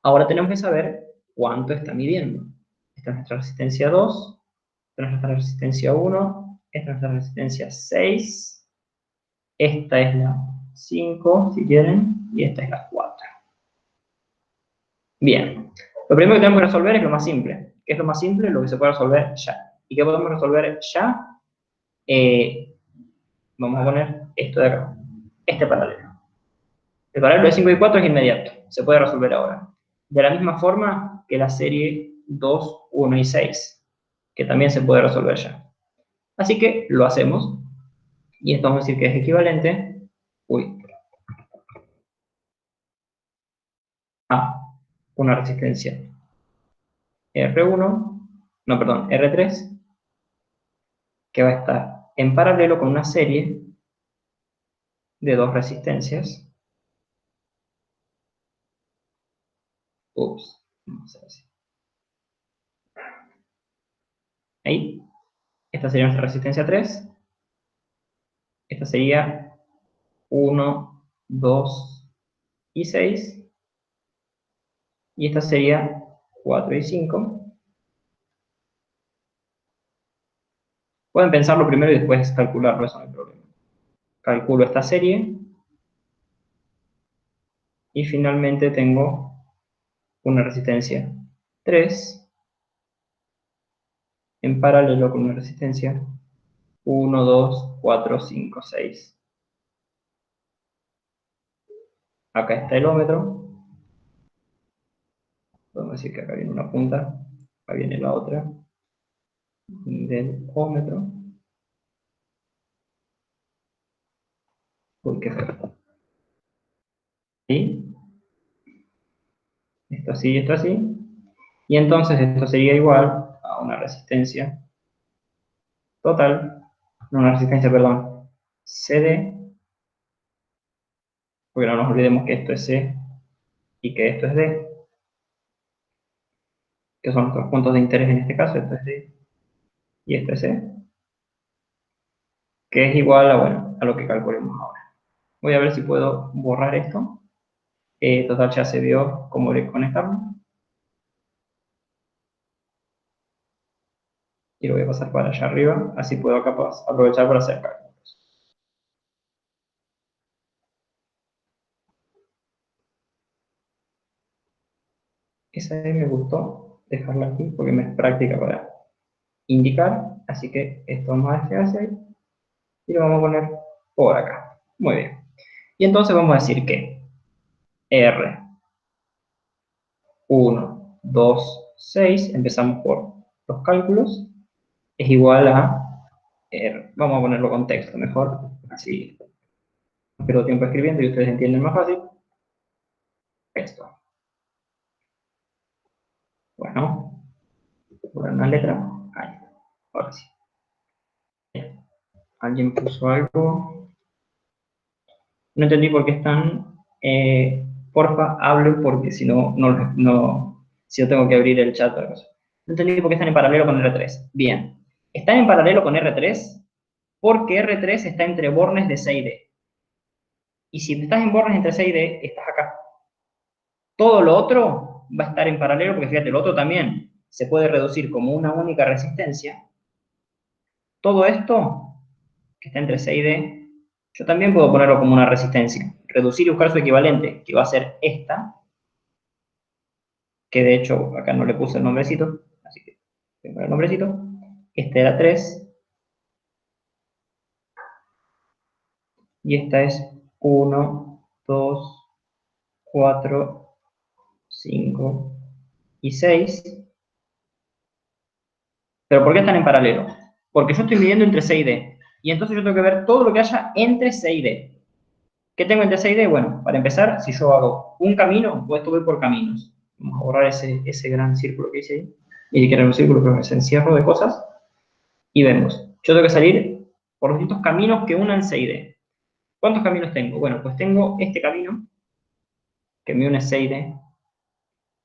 Ahora tenemos que saber cuánto está midiendo. Esta es nuestra resistencia 2, esta es nuestra resistencia 1, esta es nuestra resistencia 6, esta es la 5, si quieren, y esta es la 4. Bien, lo primero que tenemos que resolver es lo más simple. ¿Qué es lo más simple? Lo que se puede resolver ya. ¿Y qué podemos resolver ya? Vamos a poner esto de acá, este paralelo. El paralelo de 5 y 4 es inmediato, se puede resolver ahora. De la misma forma que la serie 2, 1 y 6, que también se puede resolver ya. Así que lo hacemos, y esto vamos a decir que es equivalente, a una resistencia R1, no, perdón, R3, que va a estar en paralelo con una serie de dos resistencias. Ups, vamos a hacer así. Ahí, esta sería nuestra resistencia 3, esta sería 1, 2 y 6, y esta sería 4 y 5. Pueden pensarlo primero y después calcularlo, eso no hay problema. Calculo esta serie, y finalmente tengo una resistencia 3 en paralelo con una resistencia 1, 2, 4, 5, 6. Acá está el ómetro. Podemos decir que acá viene una punta, acá viene la otra del ómetro. Uy, qué feo. Y esto así y esto así. Y entonces esto sería igual a una resistencia total, no una resistencia, perdón, CD, porque no nos olvidemos que esto es C y que esto es D, que son nuestros puntos de interés en este caso, esto es D y esto es C, que es igual a, bueno, a lo que calculemos ahora. Voy a ver si puedo borrar esto. Total, ya se vio cómo conectarlo. Y lo voy a pasar para allá arriba, así puedo capaz aprovechar para hacer cálculos. Esa me gustó dejarla aquí porque me es práctica para indicar, así que esto vamos a deshacer y lo vamos a poner por acá. Muy bien. Y entonces vamos a decir que R, 1, 2, 6, empezamos por los cálculos, es igual a R. Vamos a ponerlo con texto mejor, así no pierdo tiempo escribiendo y ustedes entienden más fácil. Esto. Bueno, por una letra. Ahí. Ahora sí. Bien. ¿Alguien puso algo? No entendí por qué están. Porfa, hablen porque si no, si no tengo que abrir el chat o algo así. No entendí por qué están en paralelo con R3. Bien. Están en paralelo con R3 porque R3 está entre bornes de C y D. Y si estás en bornes entre C y D, estás acá. Todo lo otro va a estar en paralelo porque fíjate, lo otro también se puede reducir como una única resistencia. Todo esto que está entre C y D, yo también puedo ponerlo como una resistencia. Reducir y buscar su equivalente, que va a ser esta, que de hecho acá no le puse el nombrecito, así que voy a poner el nombrecito. Este era 3, y esta es 1, 2, 4, 5 y 6. ¿Pero por qué están en paralelo? Porque yo estoy midiendo entre C y D, y entonces yo tengo que ver todo lo que haya entre C y D. ¿Qué tengo entre C y D? Bueno, para empezar, si yo hago un camino, pues esto voy por caminos. Vamos a borrar ese gran círculo que hice ahí. Ni siquiera era un círculo, pero es un encierro de cosas. Y vemos, yo tengo que salir por los distintos caminos que unan C y D. ¿Cuántos caminos tengo? Bueno, pues tengo este camino, que me une C y D,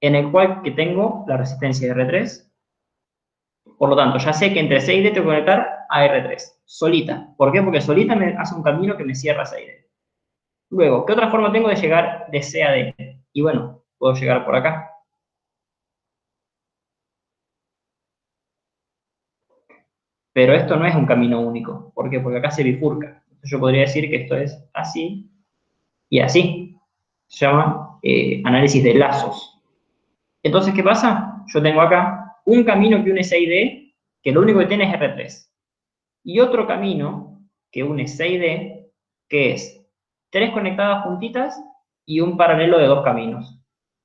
en el cual que tengo la resistencia de R3. Por lo tanto, ya sé que entre C y D tengo que conectar a R3, solita. ¿Por qué? Porque solita me hace un camino que me cierra C y D. Luego, ¿qué otra forma tengo de llegar de C a D? Y bueno, puedo llegar por acá. Pero esto no es un camino único. ¿Por qué? Porque acá se bifurca. Entonces yo podría decir que esto es así y así. Se llama análisis de lazos. Entonces, ¿qué pasa? Yo tengo acá un camino que une C y D, que lo único que tiene es R3. Y otro camino que une C y D, que es 3 conectadas juntitas y un paralelo de 2 caminos.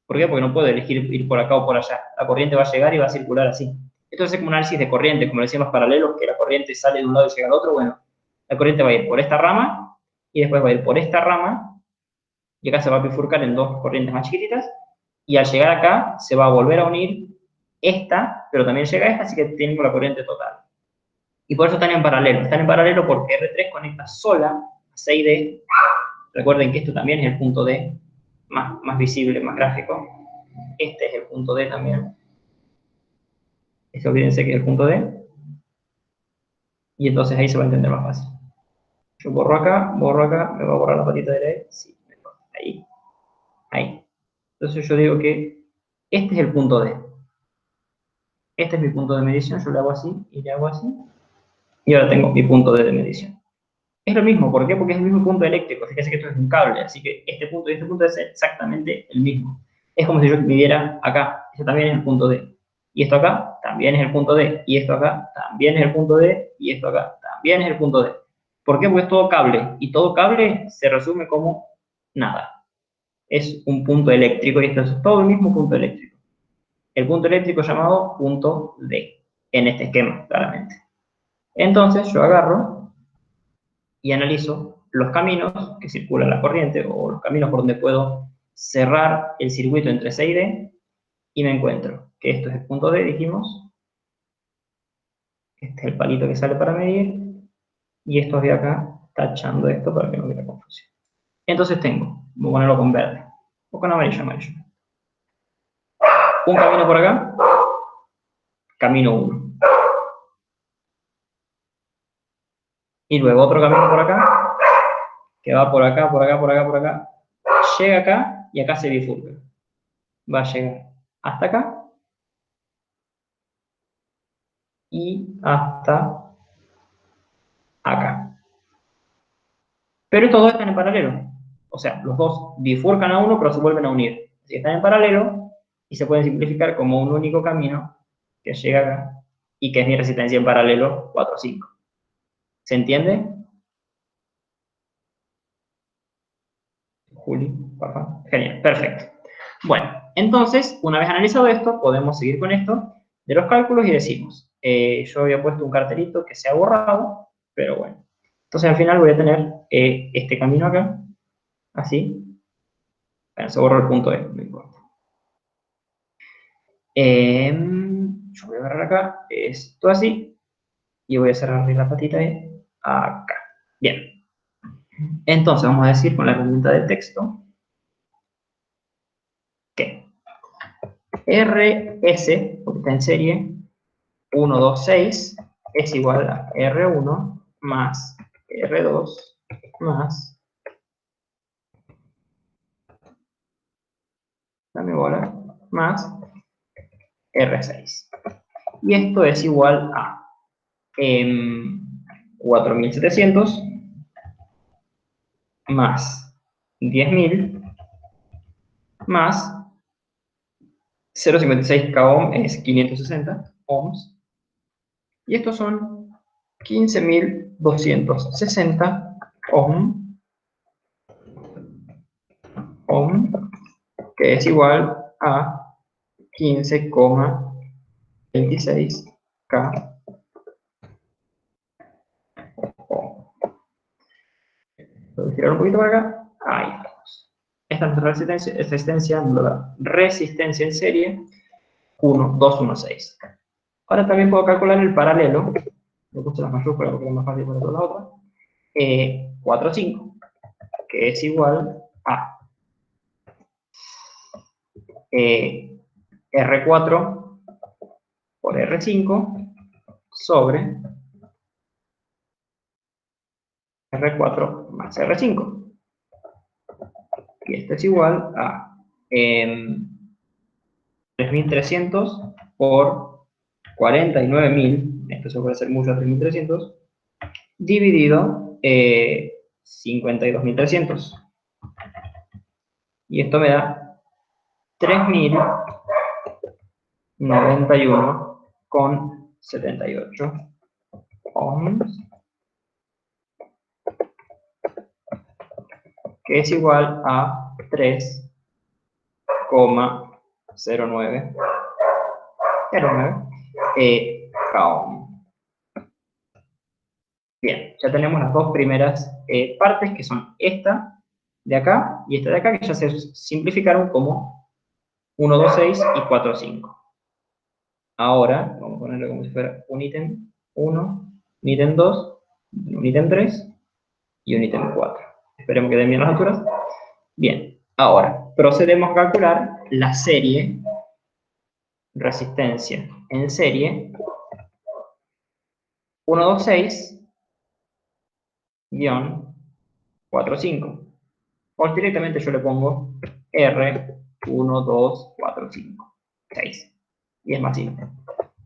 ¿Por qué? Porque no puedo elegir ir por acá o por allá. La corriente va a llegar y va a circular así. Esto es como un análisis de corriente, como decían los paralelos, que la corriente sale de un lado y llega al otro. Bueno, la corriente va a ir por esta rama y después va a ir por esta rama y acá se va a bifurcar en 2 corrientes más chiquititas y al llegar acá se va a volver a unir esta, pero también llega esta, así que tengo la corriente total. Y por eso están en paralelo. Están en paralelo porque R3 conecta sola a C y D. Recuerden que esto también es el punto D, más visible, más gráfico. Este es el punto D también. Este, olvídense que es el punto D. Y entonces ahí se va a entender más fácil. Yo borro acá, me va a borrar la patita de la E. Sí, ahí, ahí. Entonces yo digo que este es el punto D. Este es mi punto de medición, yo le hago así y le hago así. Y ahora tengo mi punto D de medición. Es lo mismo, ¿por qué? Porque es el mismo punto eléctrico. Fíjense que esto es un cable, así que este punto y este punto es exactamente el mismo. Es como si yo midiera acá, este también es el punto D. Y esto acá también es el punto D. Y esto acá también es el punto D. Y esto acá también es el punto D. ¿Por qué? Porque es todo cable. Y todo cable se resume como nada. Es un punto eléctrico y esto es todo el mismo punto eléctrico. El punto eléctrico llamado punto D. En este esquema, claramente. Entonces yo agarro y analizo los caminos que circula la corriente o los caminos por donde puedo cerrar el circuito entre C y D y me encuentro que esto es el punto D, dijimos, este es el palito que sale para medir y estos de acá tachando esto para que no hubiera confusión. Entonces tengo, voy a ponerlo con verde o con amarillo, un camino por acá, camino 1. Y luego otro camino por acá, que va por acá, por acá, por acá, por acá, llega acá y acá se bifurca. Va a llegar hasta acá y hasta acá. Pero estos dos están en paralelo. O sea, los dos bifurcan a uno, pero se vuelven a unir. Así que están en paralelo y se pueden simplificar como un único camino que llega acá y que es mi resistencia en paralelo 4,5. ¿Se entiende? Juli, papá. Genial, perfecto. Bueno, entonces, una vez analizado esto, podemos seguir con esto de los cálculos y decimos, yo había puesto un cartelito que se ha borrado, pero bueno. Entonces, al final voy a tener este camino acá, así. Bueno, se borró el punto E, no importa. Yo voy a agarrar acá esto así, y voy a cerrar la patita E acá. Bien. Entonces, vamos a decir con la herramienta de texto que RS, porque está en serie, 126 es igual a R1 más R2 más, dame bola, más R6. Y esto es igual a 4700 más 10.000 más 0,56 k ohm es 560 ohms. Y estos son 15.260 ohm, que es igual a 15,26 k ohm. Voy a girar un poquito para acá. Ahí estamos. Esta es nuestra resistencia en serie 1216. Ahora también puedo calcular el paralelo. Le puse las mayúsculas porque es más fácil poner la otra. 4,5, que es igual a R4 por R5 sobre R4 más R5. Y esto es igual a 3.300 por 49.000, esto se puede hacer mucho a 3.300, dividido 52.300. Y esto me da 3.091,78 ohms, que es igual a 3,09 k ohm. Bien, ya tenemos las dos primeras partes, que son esta de acá y esta de acá, que ya se simplificaron como 126 y 45. Ahora, vamos a ponerlo como si fuera un ítem 1, un ítem 2, un ítem 3 y un ítem 4. Esperemos que den bien las alturas. Bien, ahora procedemos a calcular la serie, resistencia en serie 126-45. O directamente yo le pongo R1245, 6. Y es más simple.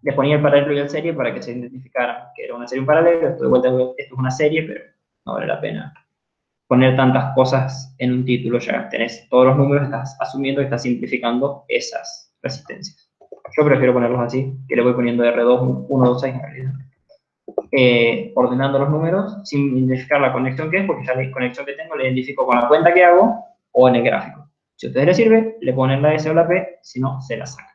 Le ponía el paralelo y el serie para que se identificara que era una serie y un paralelo. Esto de vuelta, esto es una serie, pero no vale la pena poner tantas cosas en un título. Ya tenés todos los números, estás asumiendo que estás simplificando esas resistencias. Yo prefiero ponerlos así, que le voy poniendo R2, 1, 2, 6 en realidad. Ordenando los números sin identificar la conexión que es, porque ya la conexión que tengo la identifico con la cuenta que hago o en el gráfico. Si a ustedes les sirve, le ponen la S o la P, si no, se la sacan.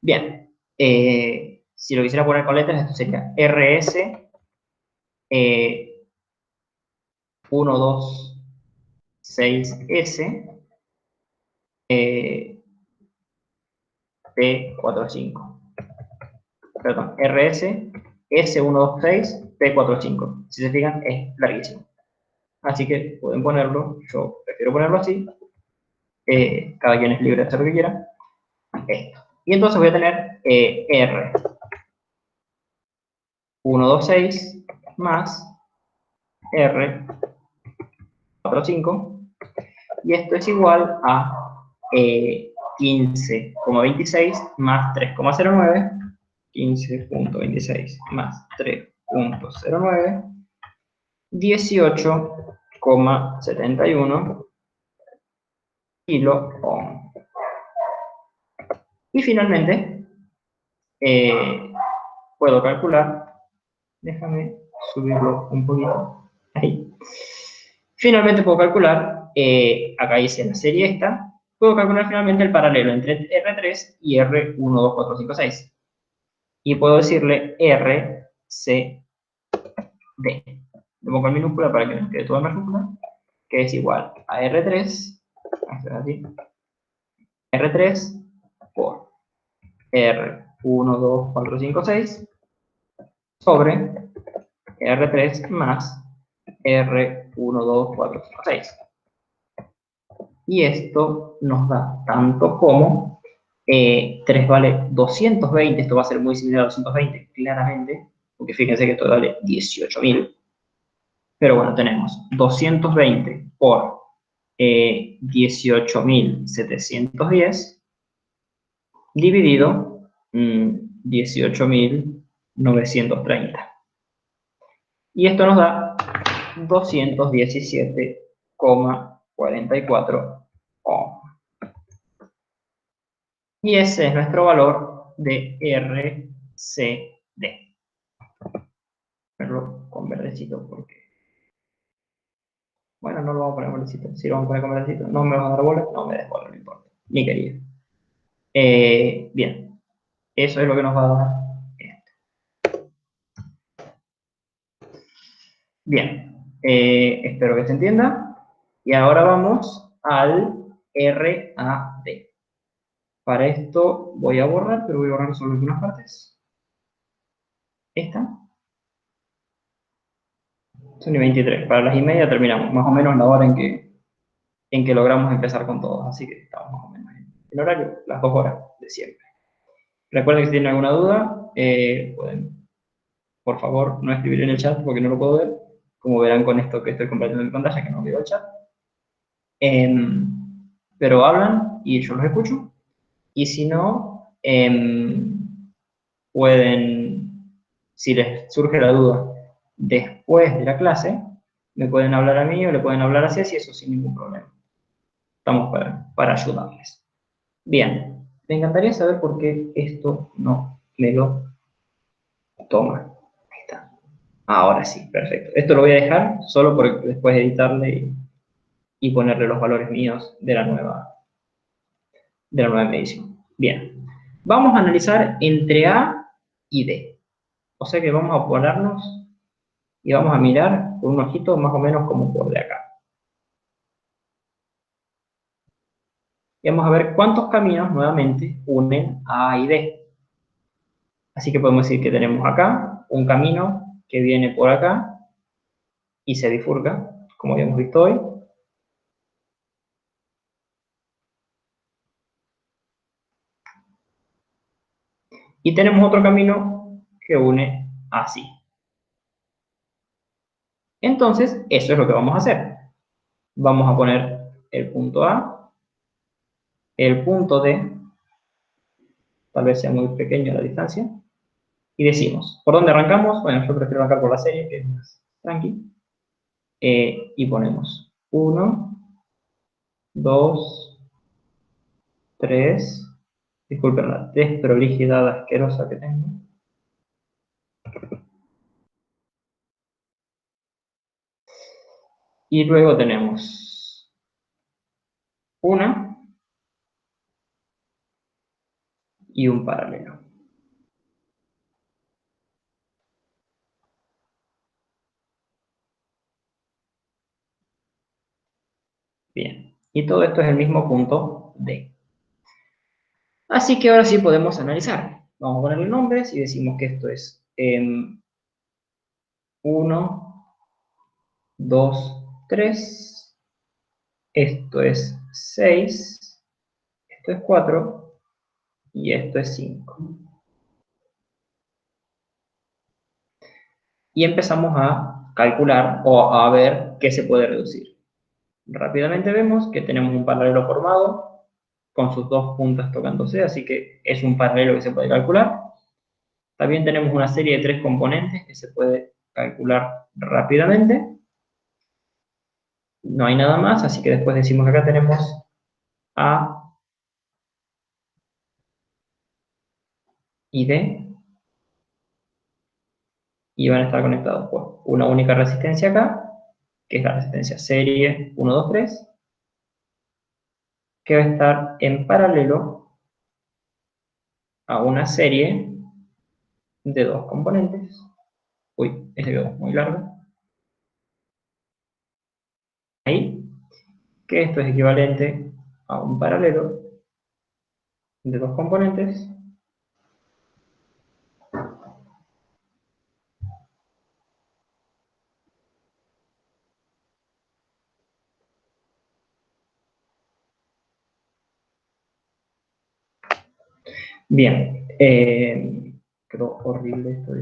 Bien, si lo quisiera poner con letras, esto sería RS 126S P45. Perdón, RS S126 P45. Si se fijan, es larguísimo. Así que pueden ponerlo, yo prefiero ponerlo así. Cada quien es libre de hacer lo que quiera. Esto. Y entonces voy a tener R 126 más R 45. Y esto es igual a 15,26 más 3,09. 15.26 más 3,09. 18,71 kilo ohm. Y finalmente, puedo calcular, déjame subirlo un poquito, ahí. Finalmente puedo calcular, acá hice la serie esta, puedo calcular finalmente el paralelo entre R3 y R1, 2, 4, 5, 6. Y puedo decirle RCD. Le pongo en minúscula para que nos quede todo en mayúscula, que es igual a R3, así, R3 por R1, 2, 4, 5, 6 sobre R3 más R1, 2, 4, 5, 6. Y esto nos da tanto como 3 vale 220, esto va a ser muy similar a 220, claramente, porque fíjense que esto vale 18.000. Pero bueno, tenemos 220 por 18.710 dividido 18.930. Y esto nos da 217,44 ohm. Y ese es nuestro valor de RCD. Verlo con verdecito porque... Bueno, no lo vamos a poner con verdecito. Si lo vamos a poner con verdecito, no me va a dar bola, no me des bola, no importa. Ni quería. Bien. Eso es lo que nos va a dar esto. Bien. Espero que se entienda. Y ahora vamos al RAD. Para esto voy a borrar, pero voy a borrar solo algunas partes. Esta. Son y 23. Para las y media terminamos. Más o menos la hora en que logramos empezar con todos. Así que estamos más o menos en el horario, las 2 horas de siempre. Recuerden que si tienen alguna duda, pueden, por favor, no escribir en el chat porque no lo puedo ver. Como verán con esto que estoy compartiendo en pantalla, que no veo el chat. Pero hablan y yo los escucho. Y si no, pueden, si les surge la duda después de la clase, me pueden hablar a mí o le pueden hablar a Ceci, eso sin ningún problema. Estamos para ayudarles. Bien, me encantaría saber por qué esto no me lo toma. Ahí está. Ahora sí, perfecto. Esto lo voy a dejar solo porque después editarle y ponerle los valores míos de la nueva medición. Bien, vamos a analizar entre A y D. O sea que vamos a ponernos y vamos a mirar con un ojito más o menos como por de acá. Y vamos a ver cuántos caminos nuevamente unen A y D. Así que podemos decir que tenemos acá un camino que viene por acá y se bifurca, como habíamos visto hoy. Y tenemos otro camino que une así. Entonces, eso es lo que vamos a hacer. Vamos a poner el punto A, el punto D, tal vez sea muy pequeña la distancia, y decimos, ¿por dónde arrancamos? Bueno, yo prefiero arrancar por la serie, que es más tranqui. Y ponemos 1, 2, 3, disculpen la desprolijidad asquerosa que tengo. Y luego tenemos una y un paralelo. Bien, y todo esto es el mismo punto D. Así que ahora sí podemos analizar. Vamos a ponerle nombres y decimos que esto es 1, 2, 3, esto es 6, esto es 4 y esto es 5. Y empezamos a calcular o a ver qué se puede reducir. Rápidamente vemos que tenemos un paralelo formado con sus dos puntas tocándose, así que es un paralelo que se puede calcular. También tenemos una serie de 3 componentes que se puede calcular rápidamente. No hay nada más, así que después decimos que acá tenemos A y D. y van a estar conectados por una única resistencia acá, que es la resistencia serie 1, 2, 3, que va a estar en paralelo a una serie de dos componentes. Uy, este quedó muy largo. Ahí, que esto es equivalente a un paralelo de dos componentes bien. Quedó horrible esto.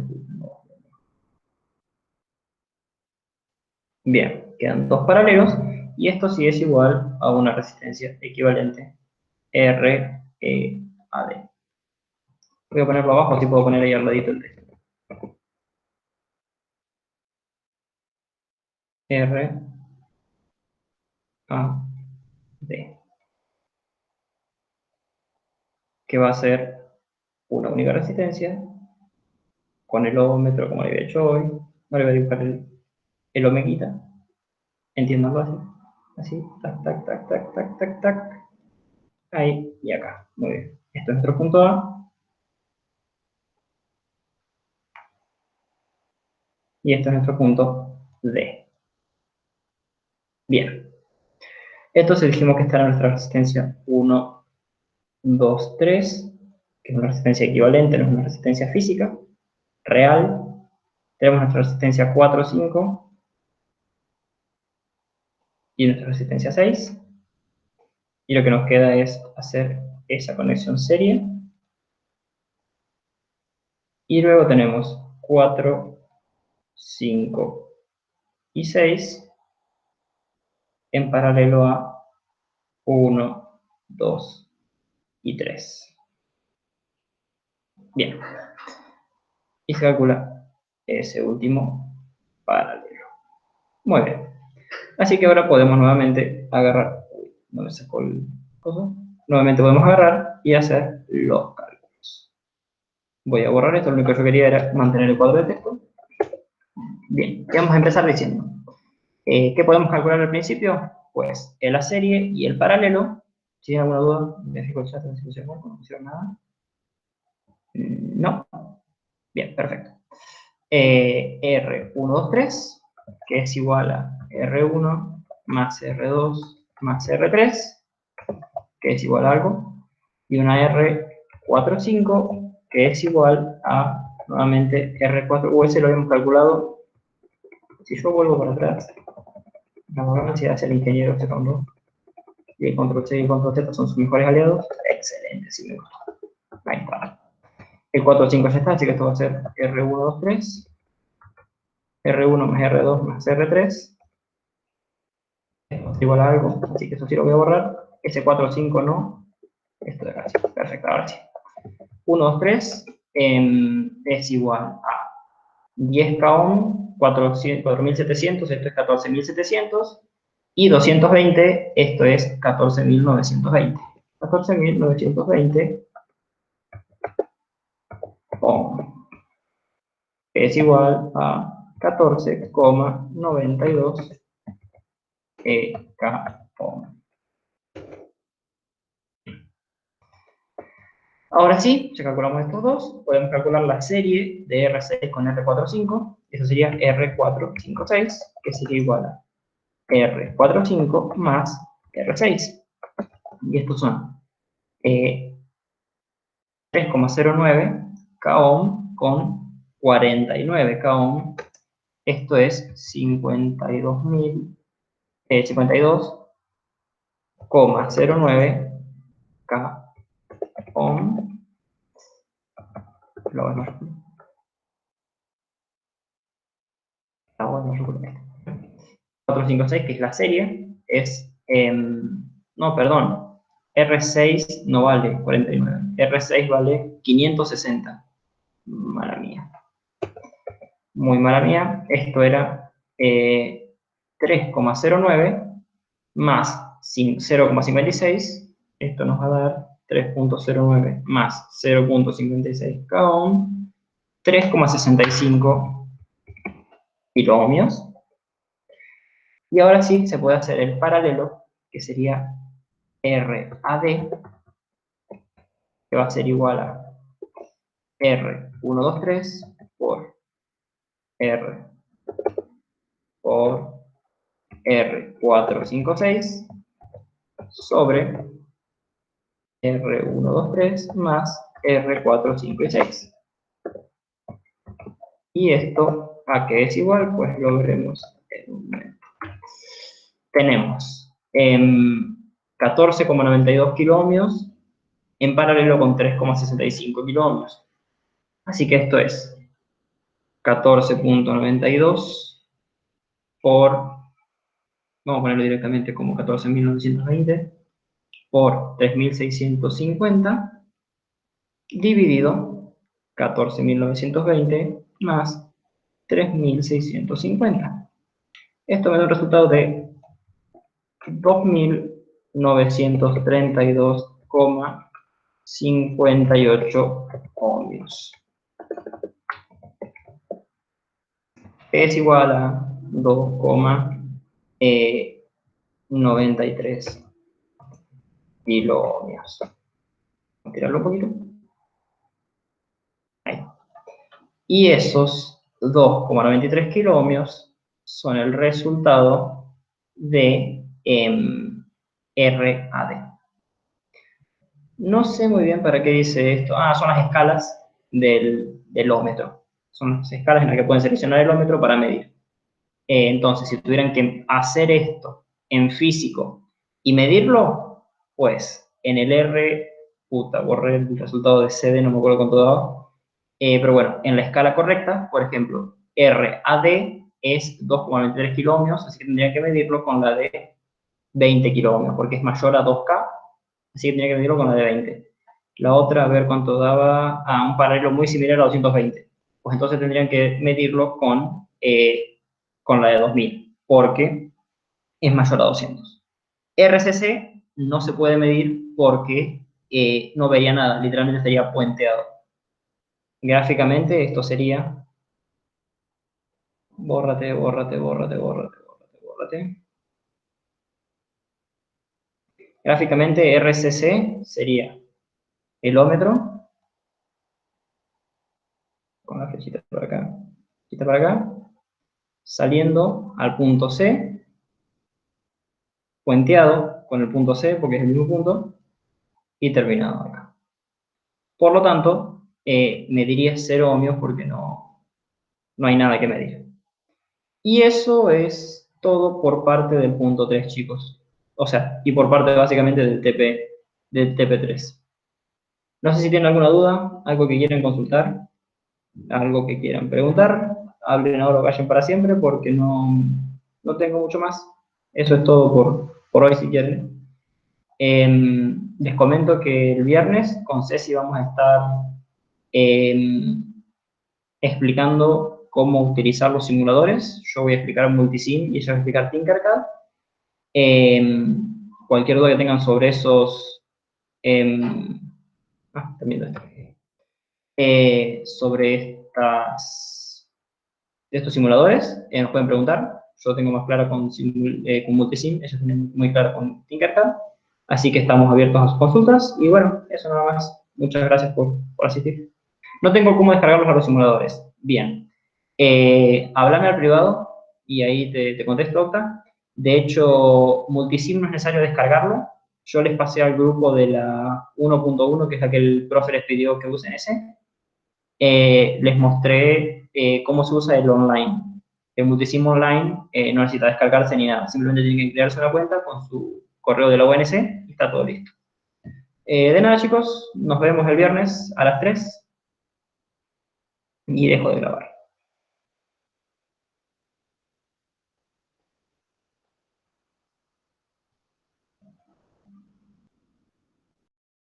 Bien, quedan dos paralelos y esto sí es igual a una resistencia equivalente R a D. Voy a ponerlo abajo, así puedo poner ahí al ladito el texto. R a D, que va a ser una única resistencia con el ohmímetro como lo había hecho hoy. No le voy a dibujar el ohmquita, entiéndanlo así. Así, tac, tac, tac, tac, tac, tac, tac. Ahí y acá. Muy bien. Esto es nuestro punto A. Y esto es nuestro punto D. Bien. Entonces dijimos que esta era nuestra resistencia 1, 2, 3, que es una resistencia equivalente, no es una resistencia física, real. Tenemos nuestra resistencia 4, 5 y nuestra resistencia 6. Y lo que nos queda es hacer esa conexión serie. Y luego tenemos 4, 5 y 6 en paralelo a 1, 2 y 3. Bien. Y se calcula ese último paralelo. Muy bien. Así que ahora podemos nuevamente agarrar. Uy, no me sacó el coso. Nuevamente podemos agarrar y hacer los cálculos. Voy a borrar esto, lo único que yo quería era mantener el cuadro de texto. Bien, y vamos a empezar diciendo. ¿Qué podemos calcular al principio? Pues la serie y el paralelo. Si hay alguna duda, me fijo el chat, no pusieron nada. No. Bien, perfecto. R123, que es igual a R1 más R2 más R3, que es igual a algo, y una R45, que es igual a, nuevamente, R4, ese lo habíamos calculado. Si yo vuelvo para atrás, la ganancia hace el ingeniero segundo, y el control C y el control Z son sus mejores aliados. Excelente, sí me gusta. Ahí está. El 45 ya está, así que esto va a ser R123, R1 más R2 más R3, igual a algo, así que eso sí lo voy a borrar. Ese 4, 5 no, esto de acá sí. Perfecto, ahora sí. 1, 2, 3 es igual a 10K ohm, 4700, esto es 14700, y 220, esto es 14920. 14920 ohm es igual a 14,92 K ohm. Ahora sí, ya calculamos estos dos, podemos calcular la serie de R6 con R45, eso sería R456, que sería igual a R45 más R6. Y estos son 3,09 K ohm con 49 K ohm. Esto es 52,09 K ohm. Lo voy a 456, que es la serie, es, no, perdón, R6 no vale 49, R6 vale 560, mala mía, muy mala mía, esto era 3,09 más 0,56, esto nos va a dar 3,09 más 0,56 K ohm, 3,65 kiloohmios. Y ahora sí se puede hacer el paralelo, que sería RAD, que va a ser igual a R123 por R por R456 sobre R123 más R456. Y esto, ¿a qué es igual? Pues lo veremos en un momento. Tenemos 14,92 kiloohmios en paralelo con 3,65 kiloohmios. Así que esto es 14,92 por, vamos a ponerlo directamente como 14.920 por 3.650 dividido 14.920 más 3.650. Esto me da un resultado de 2.932,58 ohmios. Es igual a 2,93 kiloohmios. Voy a tirarlo un poquito. Ahí. Y esos 2,93 kiloohmios son el resultado de RAD. No sé muy bien para qué dice esto. Ah, son las escalas del ómetro. Son las escalas en las que pueden seleccionar el ómetro para medir. Entonces, si tuvieran que hacer esto en físico y medirlo, pues en el R, borré el resultado de CD, no me acuerdo cuánto daba, pero bueno, en la escala correcta, por ejemplo, RAD es 2,93 kiloohmios, así que tendría que medirlo con la de 20 kiloohmios, porque es mayor a 2K, así que tendría que medirlo con la de 20. La otra, a ver cuánto daba, un paralelo muy similar a 220. Pues entonces tendrían que medirlo con la de 2000, porque es mayor a 200. RCC no se puede medir porque no vería nada, literalmente estaría puenteado. Gráficamente esto sería, bórrate. Gráficamente RCC sería el ómetro, con la flechita para acá, saliendo al punto C, puenteado con el punto C porque es el mismo punto, y terminado acá. Por lo tanto, mediría 0 ohmios porque no hay nada que medir. Y eso es todo por parte del punto 3, chicos. O sea, y por parte básicamente del TP3. No sé si tienen alguna duda, algo que quieran consultar, algo que quieran preguntar. Hablen ahora o callen para siempre porque no tengo mucho más. Eso es todo por hoy si quieren. Les comento que el viernes con Ceci vamos a estar explicando cómo utilizar los simuladores. Yo voy a explicar Multisim y ella va a explicar Tinkercad. Cualquier duda que tengan sobre esos... también sobre estos simuladores, nos pueden preguntar. Yo tengo más clara con Multisim, ellos tienen muy clara con Tinkercad. Así que estamos abiertos a sus consultas. Y bueno, eso nada más. Muchas gracias por asistir. No tengo cómo descargarlos a los simuladores. Bien. Háblame al privado y ahí te contesto, Octa. De hecho, Multisim no es necesario descargarlo. Yo les pasé al grupo de la 1.1, que es la que el profe les pidió que usen ese. Les mostré cómo se usa el online. El Multisim Online no necesita descargarse ni nada. Simplemente tienen que crearse una cuenta con su correo de la ONC y está todo listo. De nada, chicos. Nos vemos el viernes a las 3. Y dejo de grabar.